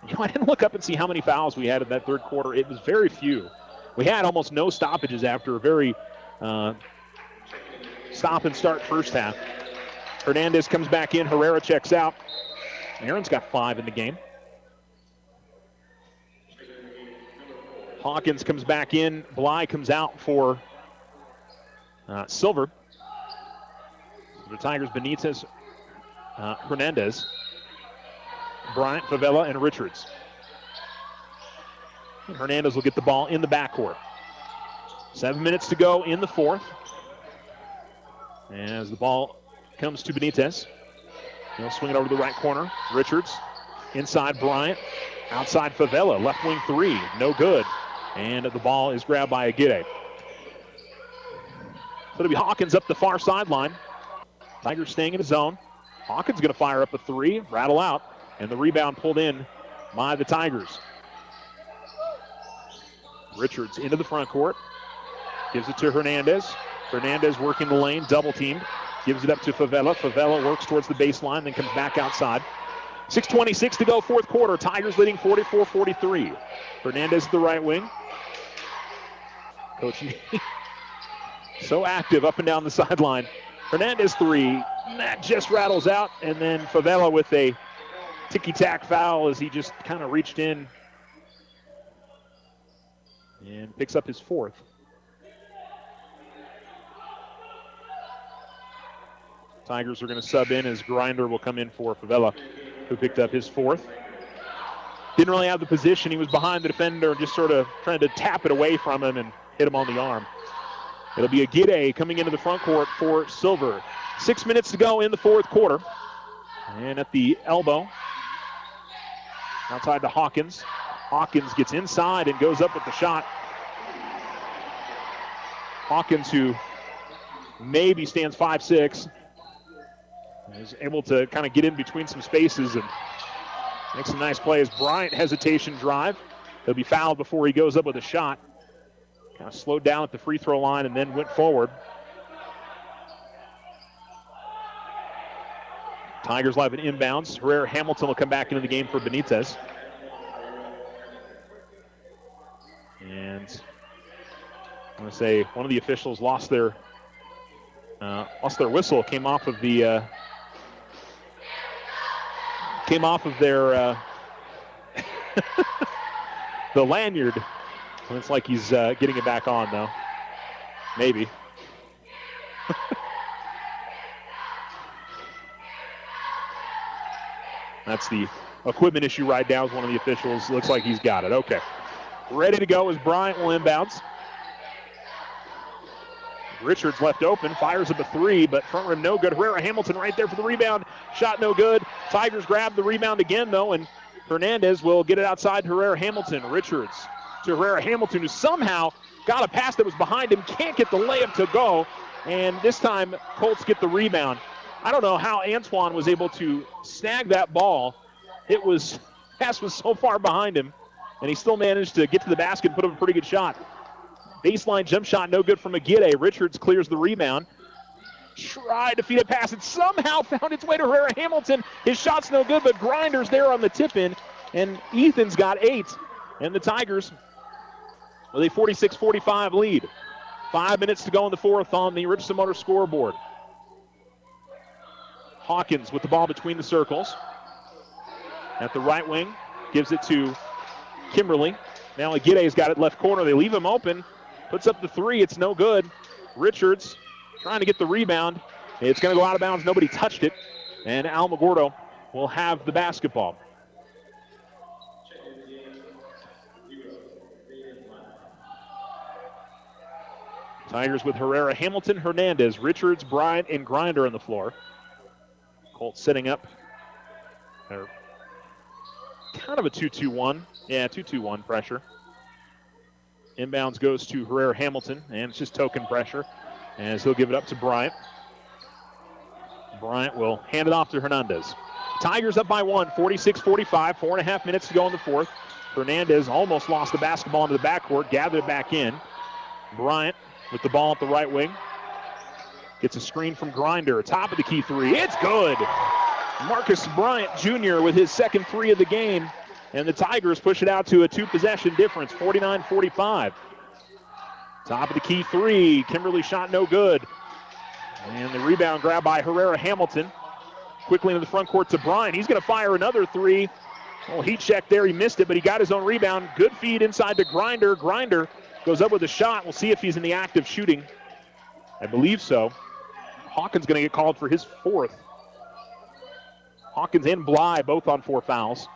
You know, I didn't look up and see how many fouls we had in that third quarter. It was very few. We had almost no stoppages after a very stop-and-start first half. Hernandez comes back in. Herrera checks out. Aaron's got 5 in the game. Hawkins comes back in. Bly comes out for Silver. The Tigers, Benitez, Hernandez, Bryant, Favela, and Richards. And Hernandez will get the ball in the backcourt. 7 minutes to go in the fourth. As the ball comes to Benitez. He'll swing it over to the right corner. Richards inside Bryant. Outside Favela. Left wing three. No good. And the ball is grabbed by Aguirre. So it'll be Hawkins up the far sideline. Tigers staying in the zone. Hawkins going to fire up a three. Rattle out. And the rebound pulled in by the Tigers. Richards into the front court. Gives it to Hernandez. Hernandez working the lane. Double teamed. Gives it up to Favela. Favela works towards the baseline, then comes back outside. 6:26 to go, fourth quarter. Tigers leading 44-43. Hernandez the right wing. Coach so active up and down the sideline. Hernandez three. That just rattles out. And then Favela with a ticky-tack foul as he just kind of reached in and picks up his fourth. Tigers are going to sub in as Grinder will come in for Favela, who picked up his fourth. Didn't really have the position. He was behind the defender, just sort of trying to tap it away from him and hit him on the arm. It'll be Aguirre coming into the front court for Silver. 6 minutes to go in the fourth quarter. And at the elbow, outside to Hawkins. Hawkins gets inside and goes up with the shot. Hawkins, who maybe stands 5'6", is able to kind of get in between some spaces and make some nice plays. Bryant hesitation drive. He'll be fouled before he goes up with a shot. Kind of slowed down at the free throw line and then went forward. Tigers live in inbounds. Herrera Hamilton will come back into the game for Benitez. And I'm going to say one of the officials lost their whistle. Came off of their the lanyard. And it's like he's getting it back on though. Maybe. That's the equipment issue right now is one of the officials. Looks like he's got it. Okay. Ready to go as Bryant will inbounds. Richards left open, fires up a three, but front rim no good. Herrera Hamilton right there for the rebound. Shot no good. Tigers grab the rebound again, though, and Hernandez will get it outside Herrera Hamilton. Richards to Herrera Hamilton, who somehow got a pass that was behind him, can't get the layup to go, and this time Colts get the rebound. I don't know how Antoine was able to snag that ball. Pass was so far behind him, and he still managed to get to the basket and put up a pretty good shot. Baseline jump shot, no good from Aguirre. Richards clears the rebound. Tried to feed a pass. It somehow found its way to Herrera Hamilton. His shot's no good, but Grinder's there on the tip-in, and Ethan's got 8. And the Tigers with a 46-45 lead. 5 minutes to go in the fourth on the Richardson Motor scoreboard. Hawkins with the ball between the circles. At the right wing, gives it to Kimberly. Now Aguirre's got it left corner. They leave him open. Puts up the 3. It's no good. Richards trying to get the rebound. It's going to go out of bounds. Nobody touched it. And Alamogordo will have the basketball. Tigers with Herrera, Hamilton, Hernandez, Richards, Bryant, and Grinder on the floor. Colts setting up. They're kind of a 2-2-1. Yeah, 2-2-1 pressure. Inbounds goes to Herrera Hamilton, and it's just token pressure as he'll give it up to Bryant. Bryant will hand it off to Hernandez. Tigers up by 1, 46-45, 4.5 minutes to go in the fourth. Hernandez almost lost the basketball into the backcourt, gathered it back in. Bryant with the ball at the right wing. Gets a screen from Grinder, top of the key 3. It's good! Marcus Bryant Jr. with his second 3 of the game. And the Tigers push it out to a 2-possession difference, 49-45. Top of the key 3. Kimberly shot no good. And the rebound grab by Herrera Hamilton. Quickly into the front court to Bryant. He's going to fire another 3. Well, heat check there. He missed it, but he got his own rebound. Good feed inside to Grinder. Grinder goes up with a shot. We'll see if he's in the act of shooting. I believe so. Hawkins going to get called for his 4th. Hawkins and Bly both on 4 fouls.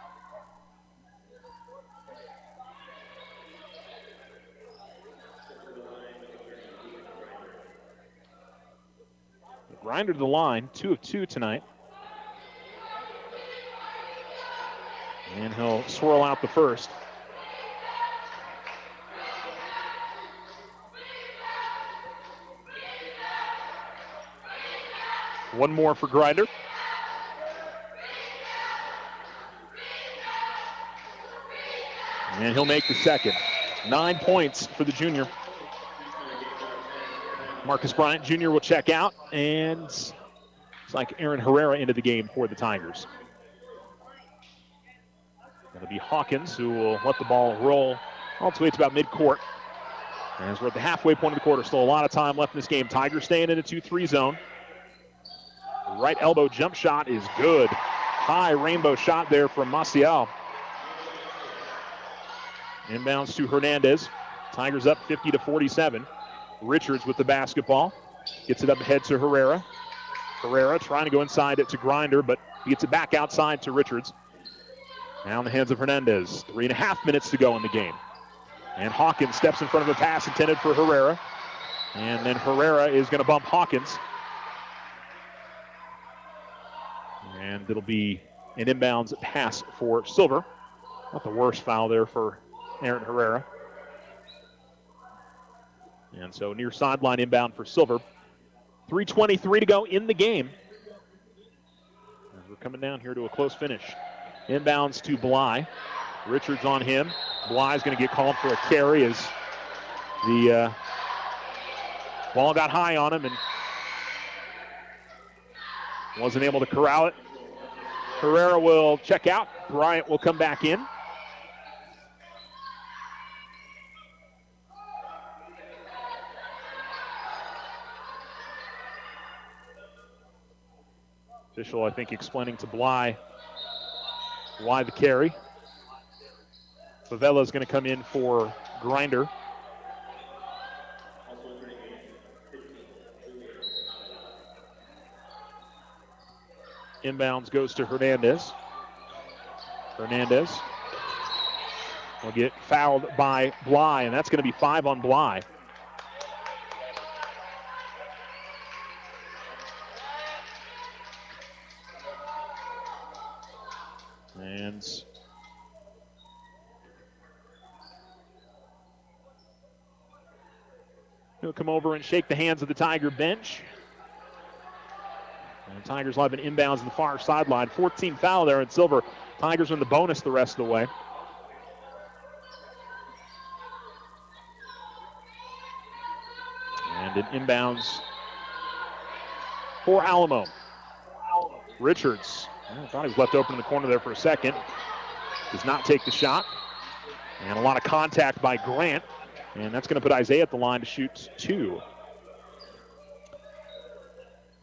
Grinder to the line, 2 of 2 tonight. And he'll swirl out the first. One more for Grinder. And he'll make the second. 9 points for the junior. Marcus Bryant Jr. will check out, and it's like Aaron Herrera into the game for the Tigers. It'll be Hawkins who will let the ball roll all its way to about midcourt. As we're at the halfway point of the quarter, still a lot of time left in this game. Tigers staying in a 2-3 zone. The right elbow jump shot is good. High rainbow shot there from Maciel. Inbounds to Hernandez. Tigers up 50-47. Richards with the basketball. Gets it up ahead to Herrera. Herrera trying to go inside it to Grinder, but he gets it back outside to Richards. Now in the hands of Hernandez. 3.5 minutes to go in the game. And Hawkins steps in front of a pass intended for Herrera. And then Herrera is going to bump Hawkins. And it'll be an inbounds pass for Silver. Not the worst foul there for Aaron Herrera. And so near sideline inbound for Silver. 3:23 to go in the game. As we're coming down here to a close finish. Inbounds to Bly. Richards on him. Bly's going to get called for a carry as the ball got high on him and wasn't able to corral it. Herrera will check out. Bryant will come back in. Official, I think, explaining to Bly why the carry. Favela is going to come in for Grinder. Inbounds goes to Hernandez. Hernandez will get fouled by Bly, and that's going to be 5 on Bly. And he'll come over and shake the hands of the Tiger bench. And the Tigers will have an inbounds on the far sideline. 14 foul there in Silver. Tigers are in the bonus the rest of the way. And an inbounds for Alamo. Richards, I thought he was left open in the corner there for a second. Does not take the shot. And a lot of contact by Grant. And that's going to put Isaiah at the line to shoot 2.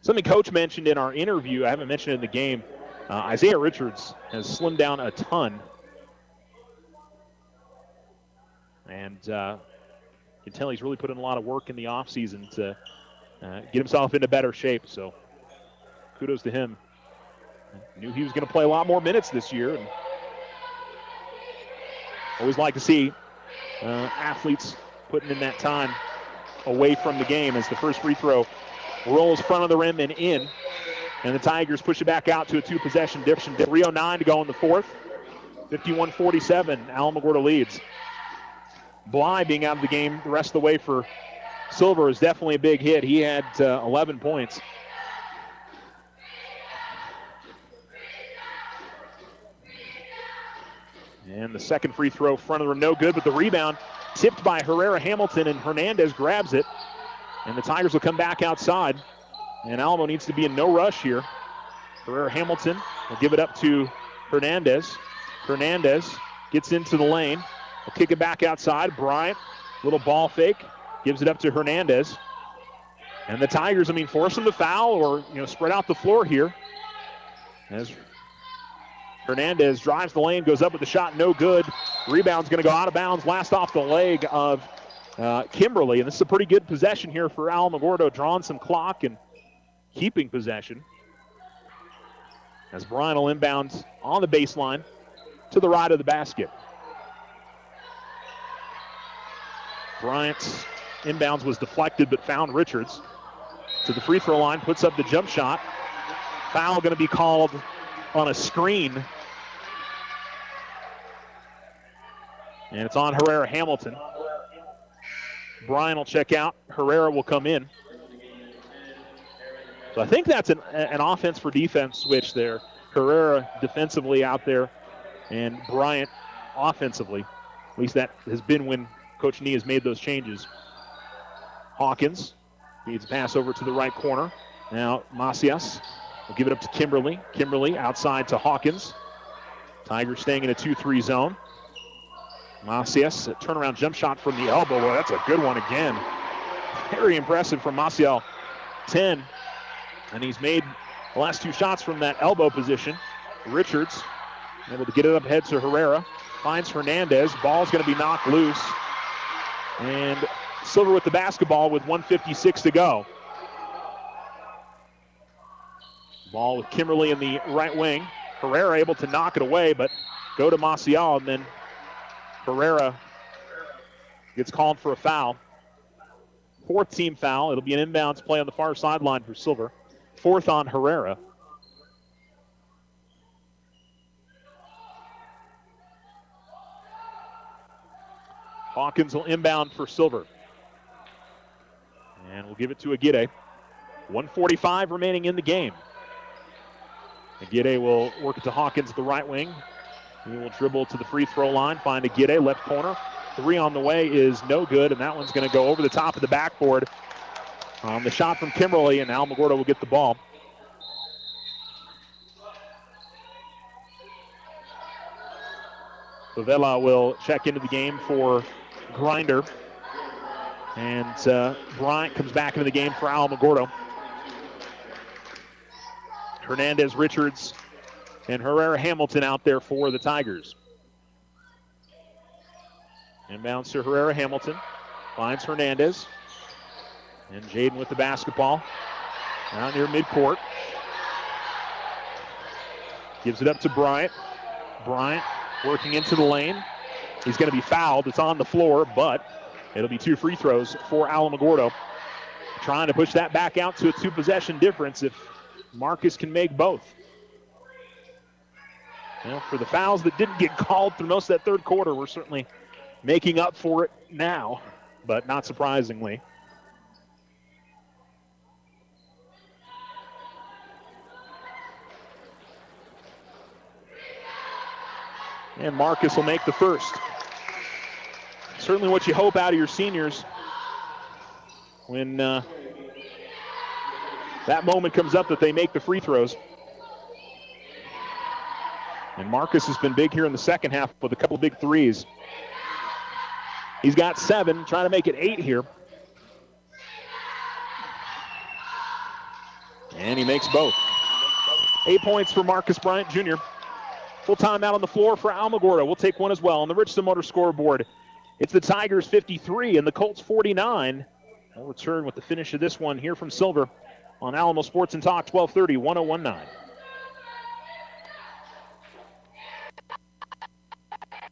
Something Coach mentioned in our interview, I haven't mentioned it in the game, Isaiah Richards has slimmed down a ton. And you can tell he's really put in a lot of work in the offseason to get himself into better shape. So kudos to him. Knew he was going to play a lot more minutes this year. And always like to see athletes putting in that time away from the game as the first free throw rolls front of the rim and in. And the Tigers push it back out to a 2-possession difference. 3:09 to go in the fourth. 51-47, Alamogordo leads. Bly being out of the game the rest of the way for Silver is definitely a big hit. He had 11 points. And the second free throw front of the rim, no good, but the rebound tipped by Herrera Hamilton, and Hernandez grabs it. And the Tigers will come back outside. And Alamo needs to be in no rush here. Herrera Hamilton will give it up to Hernandez. Hernandez gets into the lane. Will kick it back outside. Bryant, little ball fake, gives it up to Hernandez. And the Tigers, force them to foul or, spread out the floor here. As Hernandez drives the lane, goes up with the shot, no good. Rebound's going to go out of bounds, last off the leg of Kimberly. And this is a pretty good possession here for Alamogordo, drawing some clock and keeping possession. As Bryant will inbound on the baseline to the right of the basket. Bryant's inbounds was deflected but found Richards. To the free throw line, puts up the jump shot. Foul going to be called on a screen. And it's on Herrera Hamilton. Bryant will check out. Herrera will come in. So I think that's an offense for defense switch there. Herrera defensively out there and Bryant offensively. At least that has been when Coach Nee has made those changes. Hawkins needs a pass over to the right corner. Now Macias will give it up to Kimberly. Kimberly outside to Hawkins. Tigers staying in a 2-3 zone. Macias, a turnaround jump shot from the elbow. Well, that's a good one again. Very impressive from Maciel. 10. And he's made the last 2 shots from that elbow position. Richards able to get it up ahead to Herrera. Finds Hernandez. Ball's going to be knocked loose. And Silver with the basketball with 1:56 to go. Ball with Kimberly in the right wing. Herrera able to knock it away, but go to Maciel, and then Herrera gets called for a foul. 4th team foul. It'll be an inbounds play on the far sideline for Silver. 4th on Herrera. Hawkins will inbound for Silver. And we'll give it to Aguirre. 1:45 remaining in the game. Aguirre will work it to Hawkins at the right wing. He will dribble to the free throw line, find Aguirre, left corner. 3 on the way is no good, and that one's going to go over the top of the backboard. The shot from Kimberly, and Alamogordo will get the ball. Favela will check into the game for Grinder. And Bryant comes back into the game for Alamogordo. Hernandez, Richards, and Herrera Hamilton out there for the Tigers. Inbounds to Herrera Hamilton. Finds Hernandez. And Jaden with the basketball. Out near midcourt. Gives it up to Bryant. Bryant working into the lane. He's going to be fouled. It's on the floor, but it'll be 2 free throws for Alamogordo. Trying to push that back out to a 2-possession difference if Marcus can make both. Well, for the fouls that didn't get called through most of that third quarter, we're certainly making up for it now, but not surprisingly. And Marcus will make the first. Certainly what you hope out of your seniors when that moment comes up that they make the free throws. And Marcus has been big here in the second half with a couple big threes. He's got 7, trying to make it 8 here. And he makes both. 8 points for Marcus Bryant Jr. Full timeout on the floor for Alamogordo. We'll take one as well on the Richardson Motor scoreboard. It's the Tigers 53 and the Colts 49. We'll return with the finish of this one here from Silver on Alamo Sports and Talk 1230, 1019.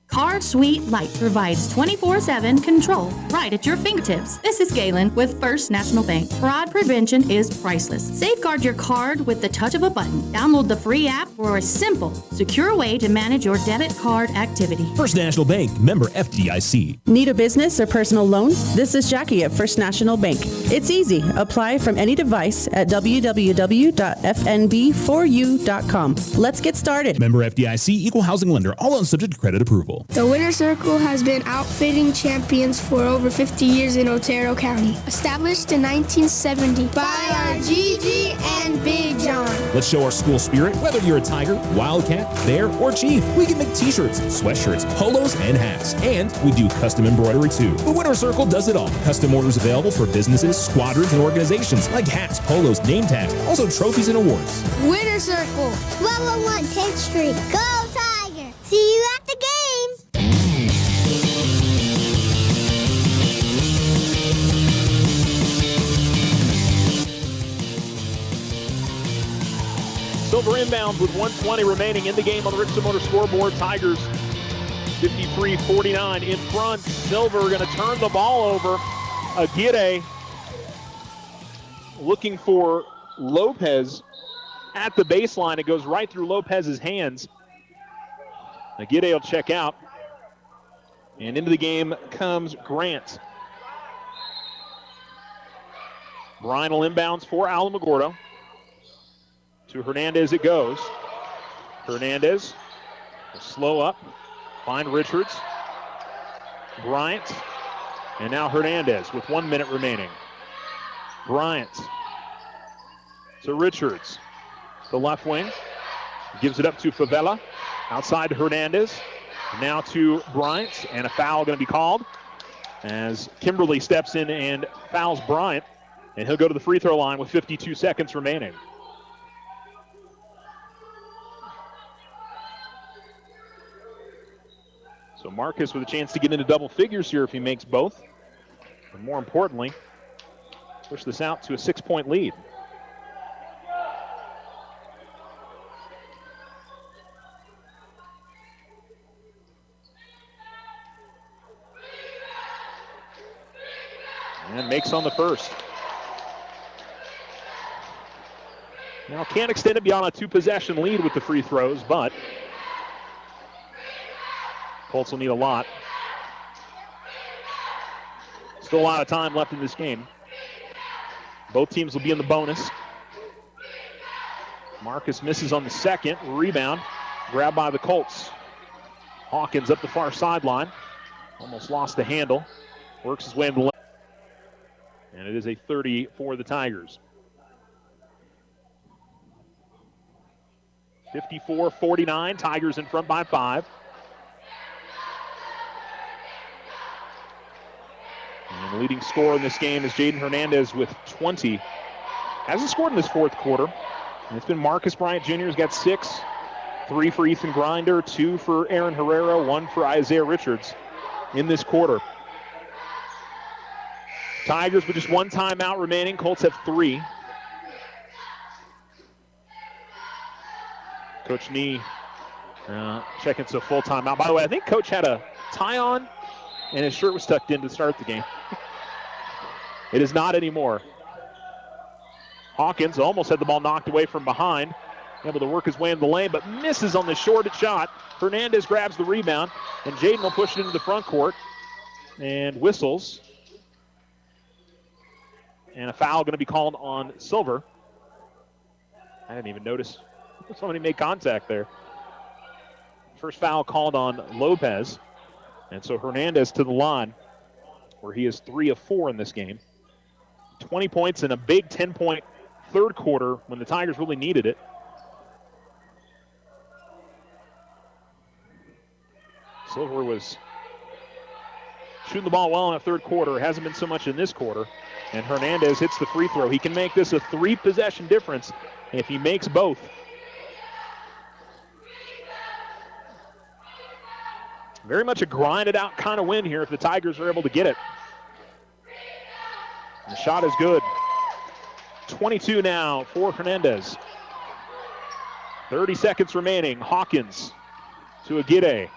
Card Suite Lite provides 24/7 control right at your fingertips. This is Galen with First National Bank. Fraud prevention is priceless. Safeguard your card with the touch of a button. Download the free app for a simple, secure way to manage your debit card activity. First National Bank, member FDIC. Need a business or personal loan? This is Jackie at First National Bank. It's easy. Apply from any device at www.fnb4u.com. Let's get started. Member FDIC, equal housing lender, all loans subject to credit approval. The Winter Circle has been outfitting champions for over 50 years in Otero County. Established in 1970 by our Gigi and Big John. Let's show our school spirit. Whether you're a Tiger, Wildcat, Bear, or Chief, we can make t-shirts, sweatshirts, polos, and hats. And we do custom embroidery too. The Winter Circle does it all. Custom orders available for businesses, squadrons, and organizations like hats, polos, name tags, also trophies and awards. Winter Circle, 1201 10th Street. Go Tiger! See you at the games! Silver inbounds with 1:20 remaining in the game on the Richardson Motor scoreboard. Tigers 53-49 in front. Silver going to turn the ball over. Aguirre looking for Lopez at the baseline. It goes right through Lopez's hands. Aguirre will check out. And into the game comes Grant. Bryan will inbounds for Alamogordo. To Hernandez it goes. Hernandez will slow up, find Richards. Bryant, and now Hernandez with 1 minute remaining. Bryant to Richards, the left wing, gives it up to Favela, outside to Hernandez, now to Bryant, and a foul going to be called as Kimberly steps in and fouls Bryant, and he'll go to the free throw line with 52 seconds remaining. So Marcus with a chance to get into double figures here if he makes both. And more importantly, push this out to a 6-point lead. And makes on the first. Now can't extend it beyond a 2-possession lead with the free throws, but Colts will need a lot. Still a lot of time left in this game. Both teams will be in the bonus. Marcus misses on the second. Rebound. Grabbed by the Colts. Hawkins up the far sideline. Almost lost the handle. Works his way to the left. And it is a 30 for the Tigers. 54-49. Tigers in front by 5. And the leading scorer in this game is Jaden Hernandez with 20. Hasn't scored in this fourth quarter. And it's been Marcus Bryant Jr. who's got 6. 3 for Ethan Grinder, 2 for Aaron Herrera, 1 for Isaiah Richards in this quarter. Tigers with just 1 timeout remaining. Colts have 3. Coach Nee checking to a full timeout. By the way, I think Coach had a tie on and his shirt was tucked in to start the game. It is not anymore. Hawkins almost had the ball knocked away from behind. Able to work his way in the lane, but misses on the short shot. Hernandez grabs the rebound, and Jaden will push it into the front court and whistles. And a foul going to be called on Silver. I didn't even notice somebody made contact there. First foul called on Lopez. And so Hernandez to the line, where he is 3 of 4 in this game. 20 points in a big 10-point third quarter when the Tigers really needed it. Silver was shooting the ball well in the third quarter. It hasn't been so much in this quarter. And Hernandez hits the free throw. He can make this a 3-possession difference if he makes both. Very much a grind-it-out kind of win here if the Tigers are able to get it. The shot is good. 22 now for Hernandez. 30 seconds remaining. Hawkins to Aguirre.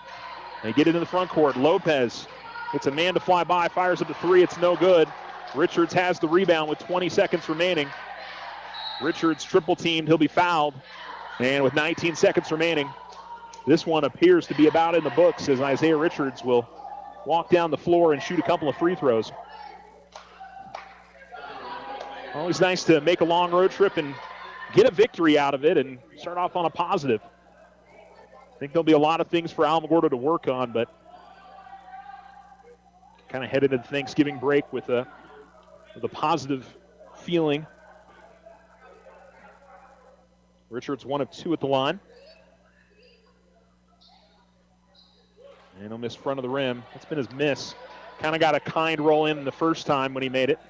They get it in the front court. Lopez gets a man to fly by, fires up the three. It's no good. Richards has the rebound with 20 seconds remaining. Richards triple teamed. He'll be fouled. And with 19 seconds remaining, this one appears to be about in the books as Isaiah Richards will walk down the floor and shoot a couple of free throws. Always nice to make a long road trip and get a victory out of it and start off on a positive. I think there'll be a lot of things for Alamogordo to work on, but kind of headed into the Thanksgiving break with a positive feeling. Richards 1 of 2 at the line. And he'll miss front of the rim. That's been his miss. Kind of got a kind roll in the first time when he made it.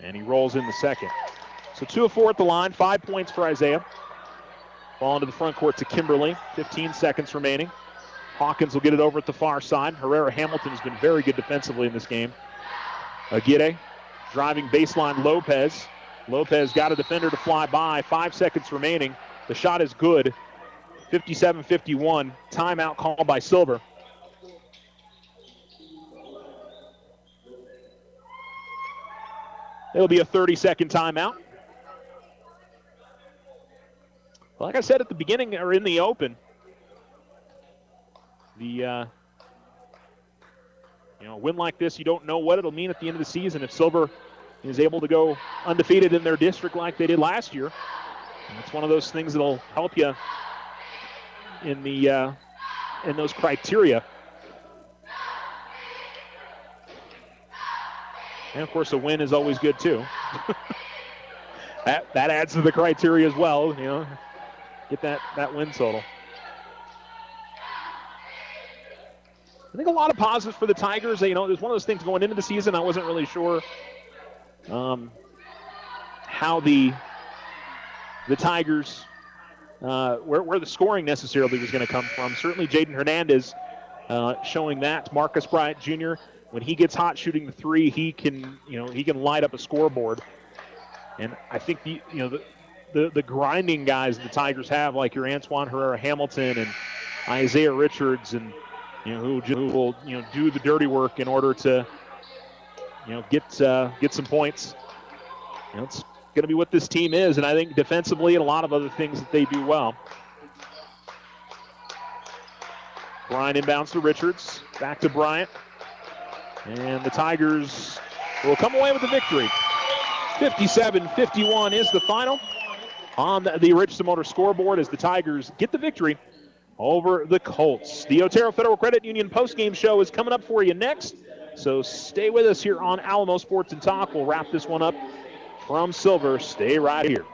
And he rolls in the second. So 2 of 4 at the line, 5 points for Isaiah. Ball into the front court to Kimberly. 15 seconds remaining. Hawkins will get it over at the far side. Herrera Hamilton has been very good defensively in this game. Aguirre driving baseline Lopez. Lopez got a defender to fly by. 5 seconds remaining. The shot is good. 57-51. Timeout called by Silver. It'll be a 30-second timeout. Like I said at the beginning, or in the open, a win like this, you don't know what it'll mean at the end of the season. If Silver is able to go undefeated in their district like they did last year, it's one of those things that'll help you in those criteria. And, of course, a win is always good, too. that adds to the criteria as well, get that win total. I think a lot of positives for the Tigers. There's one of those things going into the season. I wasn't really sure how the Tigers, where the scoring necessarily was going to come from. Certainly Jaden Hernandez showing that. Marcus Bryant Jr., when he gets hot shooting the three, he can light up a scoreboard. And I think the grinding guys the Tigers have, like your Antoine Herrera Hamilton and Isaiah Richards, and who will do the dirty work in order to get some points. It's going to be what this team is, and I think defensively and a lot of other things that they do well. Bryant inbounds to Richards, back to Bryant. And the Tigers will come away with the victory. 57-51 is the final on the Richardson Motor scoreboard as the Tigers get the victory over the Colts. The Otero Federal Credit Union postgame show is coming up for you next, so stay with us here on Alamo Sports and Talk. We'll wrap this one up from Silver. Stay right here.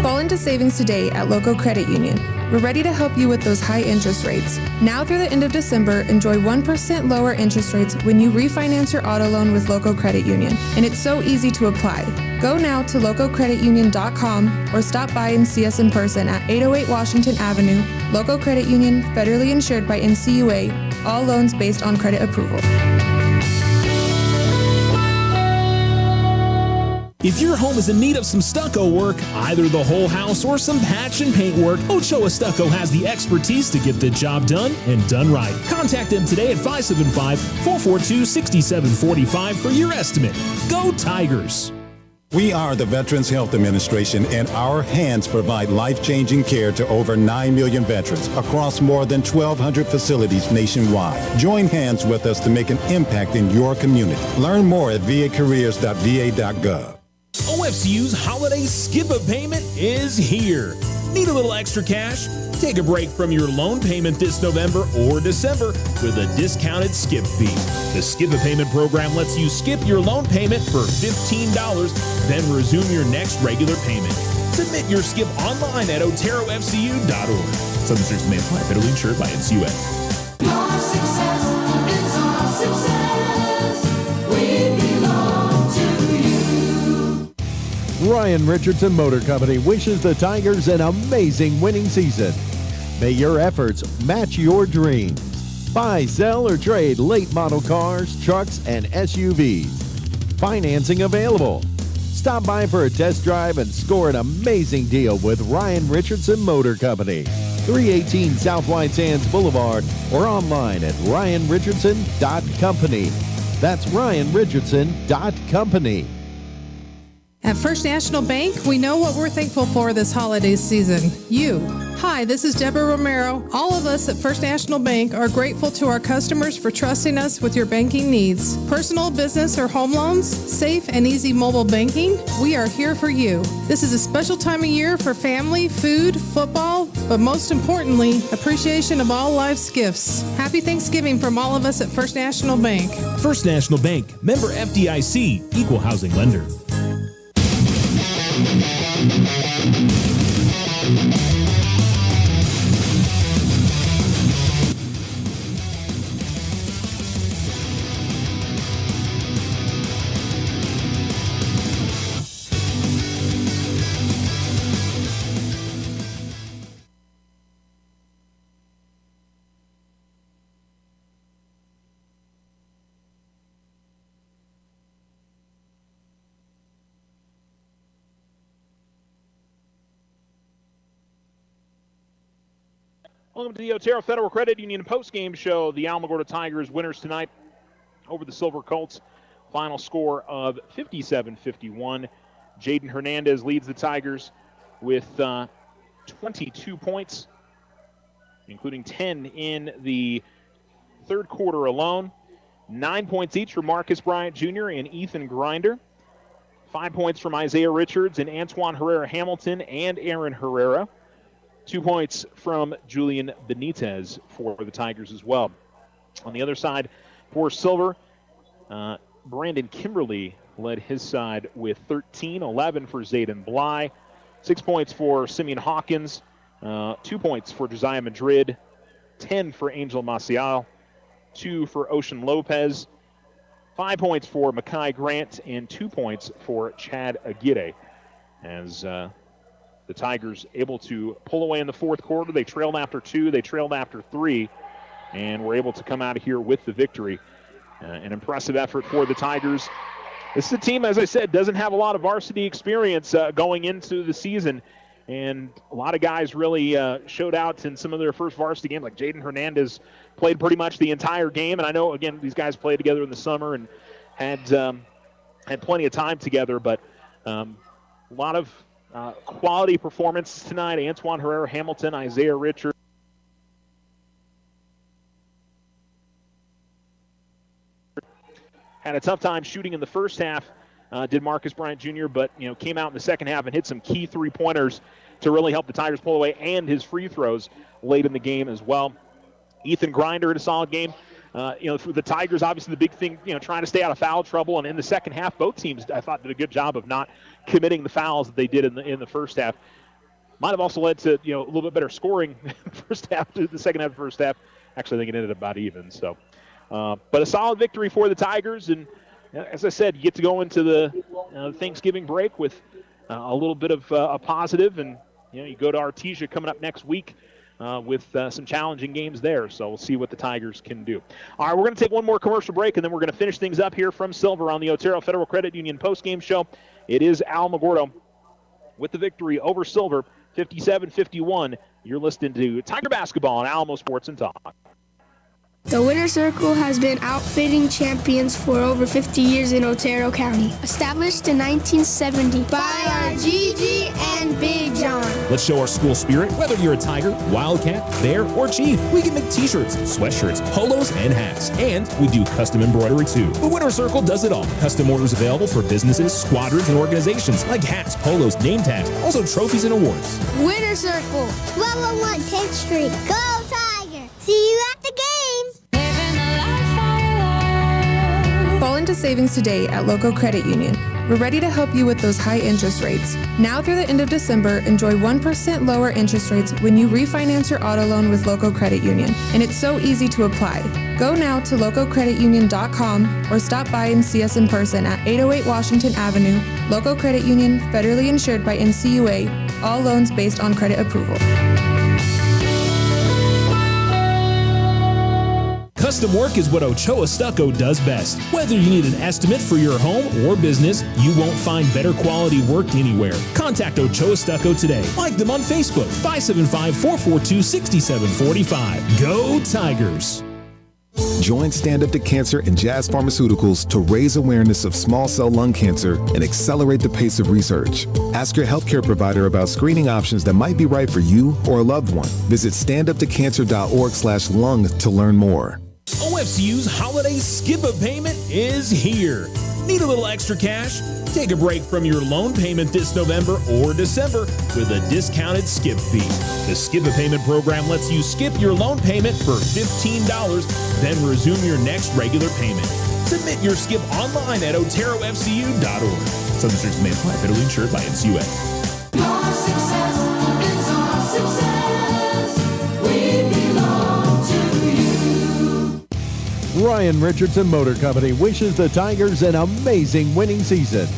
Fall into savings today at Local Credit Union. We're ready to help you with those high interest rates. Now through the end of December, enjoy 1% lower interest rates when you refinance your auto loan with Local Credit Union. And it's so easy to apply. Go now to localcreditunion.com or stop by and see us in person at 808 Washington Avenue. Local Credit Union, federally insured by NCUA. All loans based on credit approval. If your home is in need of some stucco work, either the whole house or some patch and paint work, Ochoa Stucco has the expertise to get the job done and done right. Contact them today at 575-442-6745 for your estimate. Go Tigers! We are the Veterans Health Administration, and our hands provide life-changing care to over 9 million veterans across more than 1,200 facilities nationwide. Join hands with us to make an impact in your community. Learn more at vacareers.va.gov. OFCU's holiday skip-a-payment is here. Need a little extra cash? Take a break from your loan payment this November or December with a discounted skip fee. The skip-a-payment program lets you skip your loan payment for $15, then resume your next regular payment. Submit your skip online at oterofcu.org. Some restrictions may apply. Federally insured by NCUA. Your success is our success. We belong to you. Ryan Richardson Motor Company wishes the Tigers an amazing winning season. May your efforts match your dreams. Buy, sell, or trade late model cars, trucks, and SUVs. Financing available. Stop by for a test drive and score an amazing deal with Ryan Richardson Motor Company. 318 South White Sands Boulevard or online at ryanrichardson.company. That's ryanrichardson.company. At First National Bank, we know what we're thankful for this holiday season. You. Hi, this is Deborah Romero. All of us at First National Bank are grateful to our customers for trusting us with your banking needs. Personal, business, or home loans, safe and easy mobile banking, we are here for you. This is a special time of year for family, food, football, but most importantly, appreciation of all life's gifts. Happy Thanksgiving from all of us at First National Bank. First National Bank, member FDIC, equal housing lender. Welcome to the Otero Federal Credit Union post-game show. The Alamogordo Tigers winners tonight over the Silver Colts. Final score of 57-51. Jaden Hernandez leads the Tigers with 22 points, including 10 in the third quarter alone. 9 points each from Marcus Bryant Jr. and Ethan Grinder. 5 points from Isaiah Richards and Antoine Herrera-Hamilton and Aaron Herrera. 2 points from Julian Benitez for the Tigers as well. On the other side, for Silver, Brandon Kimberly led his side with 13, 11 for Zayden Bly, 6 points for Simeon Hawkins, 2 points for Josiah Madrid, 10 for Angel Maciel, 2 for Ocean Lopez, 5 points for Makai Grant, and 2 points for Chad Aguirre. As the Tigers able to pull away in the fourth quarter. They trailed after 2, they trailed after 3, and were able to come out of here with the victory. An impressive effort for the Tigers. This is a team, as I said, doesn't have a lot of varsity experience going into the season, and a lot of guys really showed out in some of their first varsity games, like Jaden Hernandez played pretty much the entire game, and I know, again, these guys played together in the summer and had plenty of time together, but a lot of quality performances tonight. Antoine Herrera-Hamilton, Isaiah Richards. Had a tough time shooting in the first half, did Marcus Bryant Jr., but came out in the second half and hit some key three-pointers to really help the Tigers pull away, and his free throws late in the game as well. Ethan Grinder had a solid game. For the Tigers, obviously the big thing, trying to stay out of foul trouble. And in the second half, both teams, I thought, did a good job of not committing the fouls that they did in the first half. Might have also led to, a little bit better scoring first half to the second half of the first half. Actually, I think it ended about even. So, but a solid victory for the Tigers. And as I said, you get to go into the Thanksgiving break with a little bit of a positive. And, you go to Artesia coming up next week. With some challenging games there, so we'll see what the Tigers can do. All right, we're going to take one more commercial break, and then we're going to finish things up here from Silver on the Otero Federal Credit Union postgame show. It is Alamogordo with the victory over Silver, 57-51. You're listening to Tiger Basketball on Alamo Sports and Talk. The Winner Circle has been outfitting champions for over 50 years in Otero County. Established in 1970 by our Gigi and Big John. Let's show our school spirit. Whether you're a Tiger, Wildcat, Bear, or Chief, we can make t-shirts, sweatshirts, polos, and hats. And we do custom embroidery too. The Winner Circle does it all. Custom orders available for businesses, squadrons, and organizations like hats, polos, name tags, also trophies and awards. Winner Circle, 1201 10th Street. Go Tiger! See you at the games! Fall into savings today at Local Credit Union. We're ready to help you with those high interest rates. Now through the end of December, enjoy 1% lower interest rates when you refinance your auto loan with Local Credit Union. And it's so easy to apply. Go now to localcreditunion.com or stop by and see us in person at 808 Washington Avenue. Local Credit Union, federally insured by NCUA. All loans based on credit approval. Custom work is what Ochoa Stucco does best. Whether you need an estimate for your home or business, you won't find better quality work anywhere. Contact Ochoa Stucco today. Like them on Facebook, 575-442-6745. Go Tigers! Join Stand Up to Cancer and Jazz Pharmaceuticals to raise awareness of small cell lung cancer and accelerate the pace of research. Ask your healthcare provider about screening options that might be right for you or a loved one. Visit standuptocancer.org/lung to learn more. OFCU's holiday skip-a payment is here. Need a little extra cash? Take a break from your loan payment this November or December with a discounted skip fee. The Skip a Payment program lets you skip your loan payment for $15, then resume your next regular payment. Submit your skip online at oterofcu.org. Some restrictions may apply. Federally insured by NCUA. Your success is our success. We belong to you. Ryan Richardson Motor Company wishes the Tigers an amazing winning season.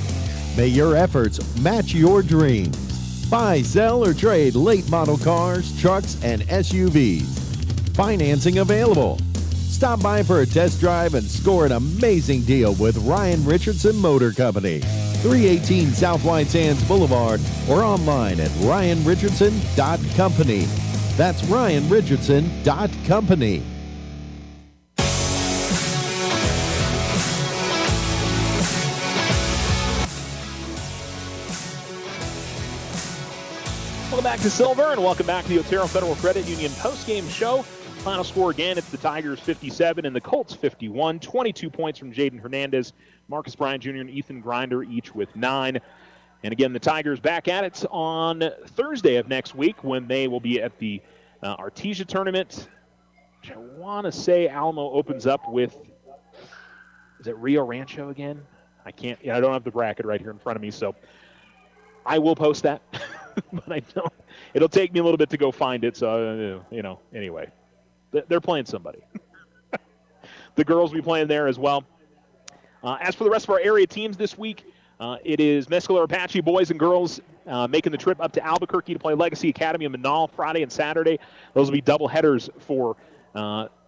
May your efforts match your dreams. Buy, sell, or trade late model cars, trucks, and SUVs. Financing available. Stop by for a test drive and score an amazing deal with Ryan Richardson Motor Company. 318 South White Sands Boulevard or online at ryanrichardson.company. That's ryanrichardson.company. Welcome back to Silver, and welcome back to the Otero Federal Credit Union postgame show. Final score again, it's the Tigers 57 and the Colts 51. 22 points from Jaden Hernandez, Marcus Bryant Jr., and Ethan Grinder, each with 9. And again, the Tigers back at it on Thursday of next week when they will be at the Artesia tournament, which I want to say Alamo opens up with, is it Rio Rancho again? I don't have the bracket right here in front of me, so I will post that. But I don't. It'll take me a little bit to go find it. So, anyway, they're playing somebody. The girls will be playing there as well. As for the rest of our area teams this week, it is Mescalero Apache boys and girls making the trip up to Albuquerque to play Legacy Academy of Manal Friday and Saturday. Those will be double headers for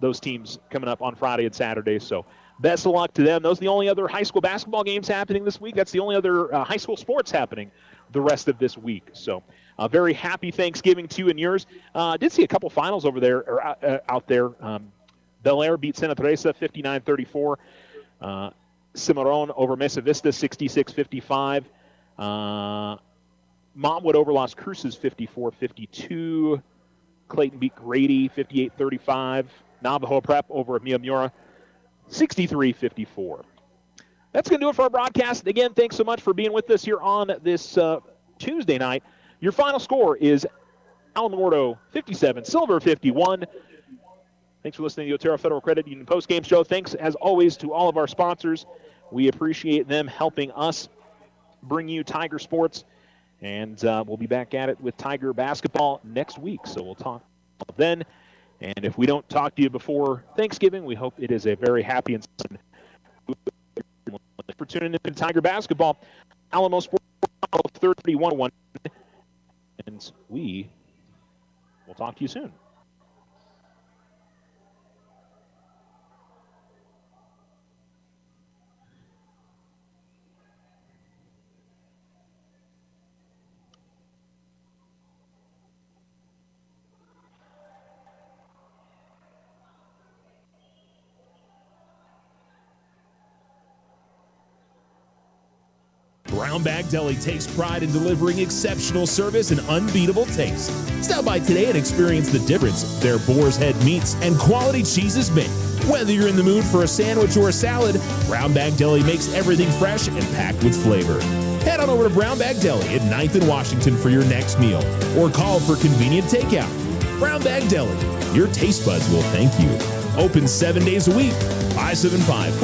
those teams coming up on Friday and Saturday. So best of luck to them. Those are the only other high school basketball games happening this week. That's the only other high school sports happening the rest of this week. So very happy Thanksgiving to you and yours. Did see a couple finals over there, or out there. Bel Air beat Santa Teresa 59-34. Cimarron over Mesa Vista 66-55. Montwood over Las Cruces 54-52. Clayton beat Grady 58-35. Navajo Prep over Miyamura 63-54. That's going to do it for our broadcast. Again, thanks so much for being with us here on this Tuesday night. Your final score is Alamogordo 57, Silver 51. Thanks for listening to the Otero Federal Credit Union postgame show. Thanks, as always, to all of our sponsors. We appreciate them helping us bring you Tiger sports. And we'll be back at it with Tiger basketball next week. So we'll talk then. And if we don't talk to you before Thanksgiving, we hope it is a very happy and for tuning in to Tiger basketball. Alamo Sports 31-1. And we will talk to you soon. Brown Bag Deli takes pride in delivering exceptional service and unbeatable taste. Stop by today and experience the difference their Boar's Head meats and quality cheeses make. Whether you're in the mood for a sandwich or a salad, Brown Bag Deli makes everything fresh and packed with flavor. Head on over to Brown Bag Deli at 9th and Washington for your next meal, or call for convenient takeout. Brown Bag Deli, your taste buds will thank you. Open 7 days a week, 575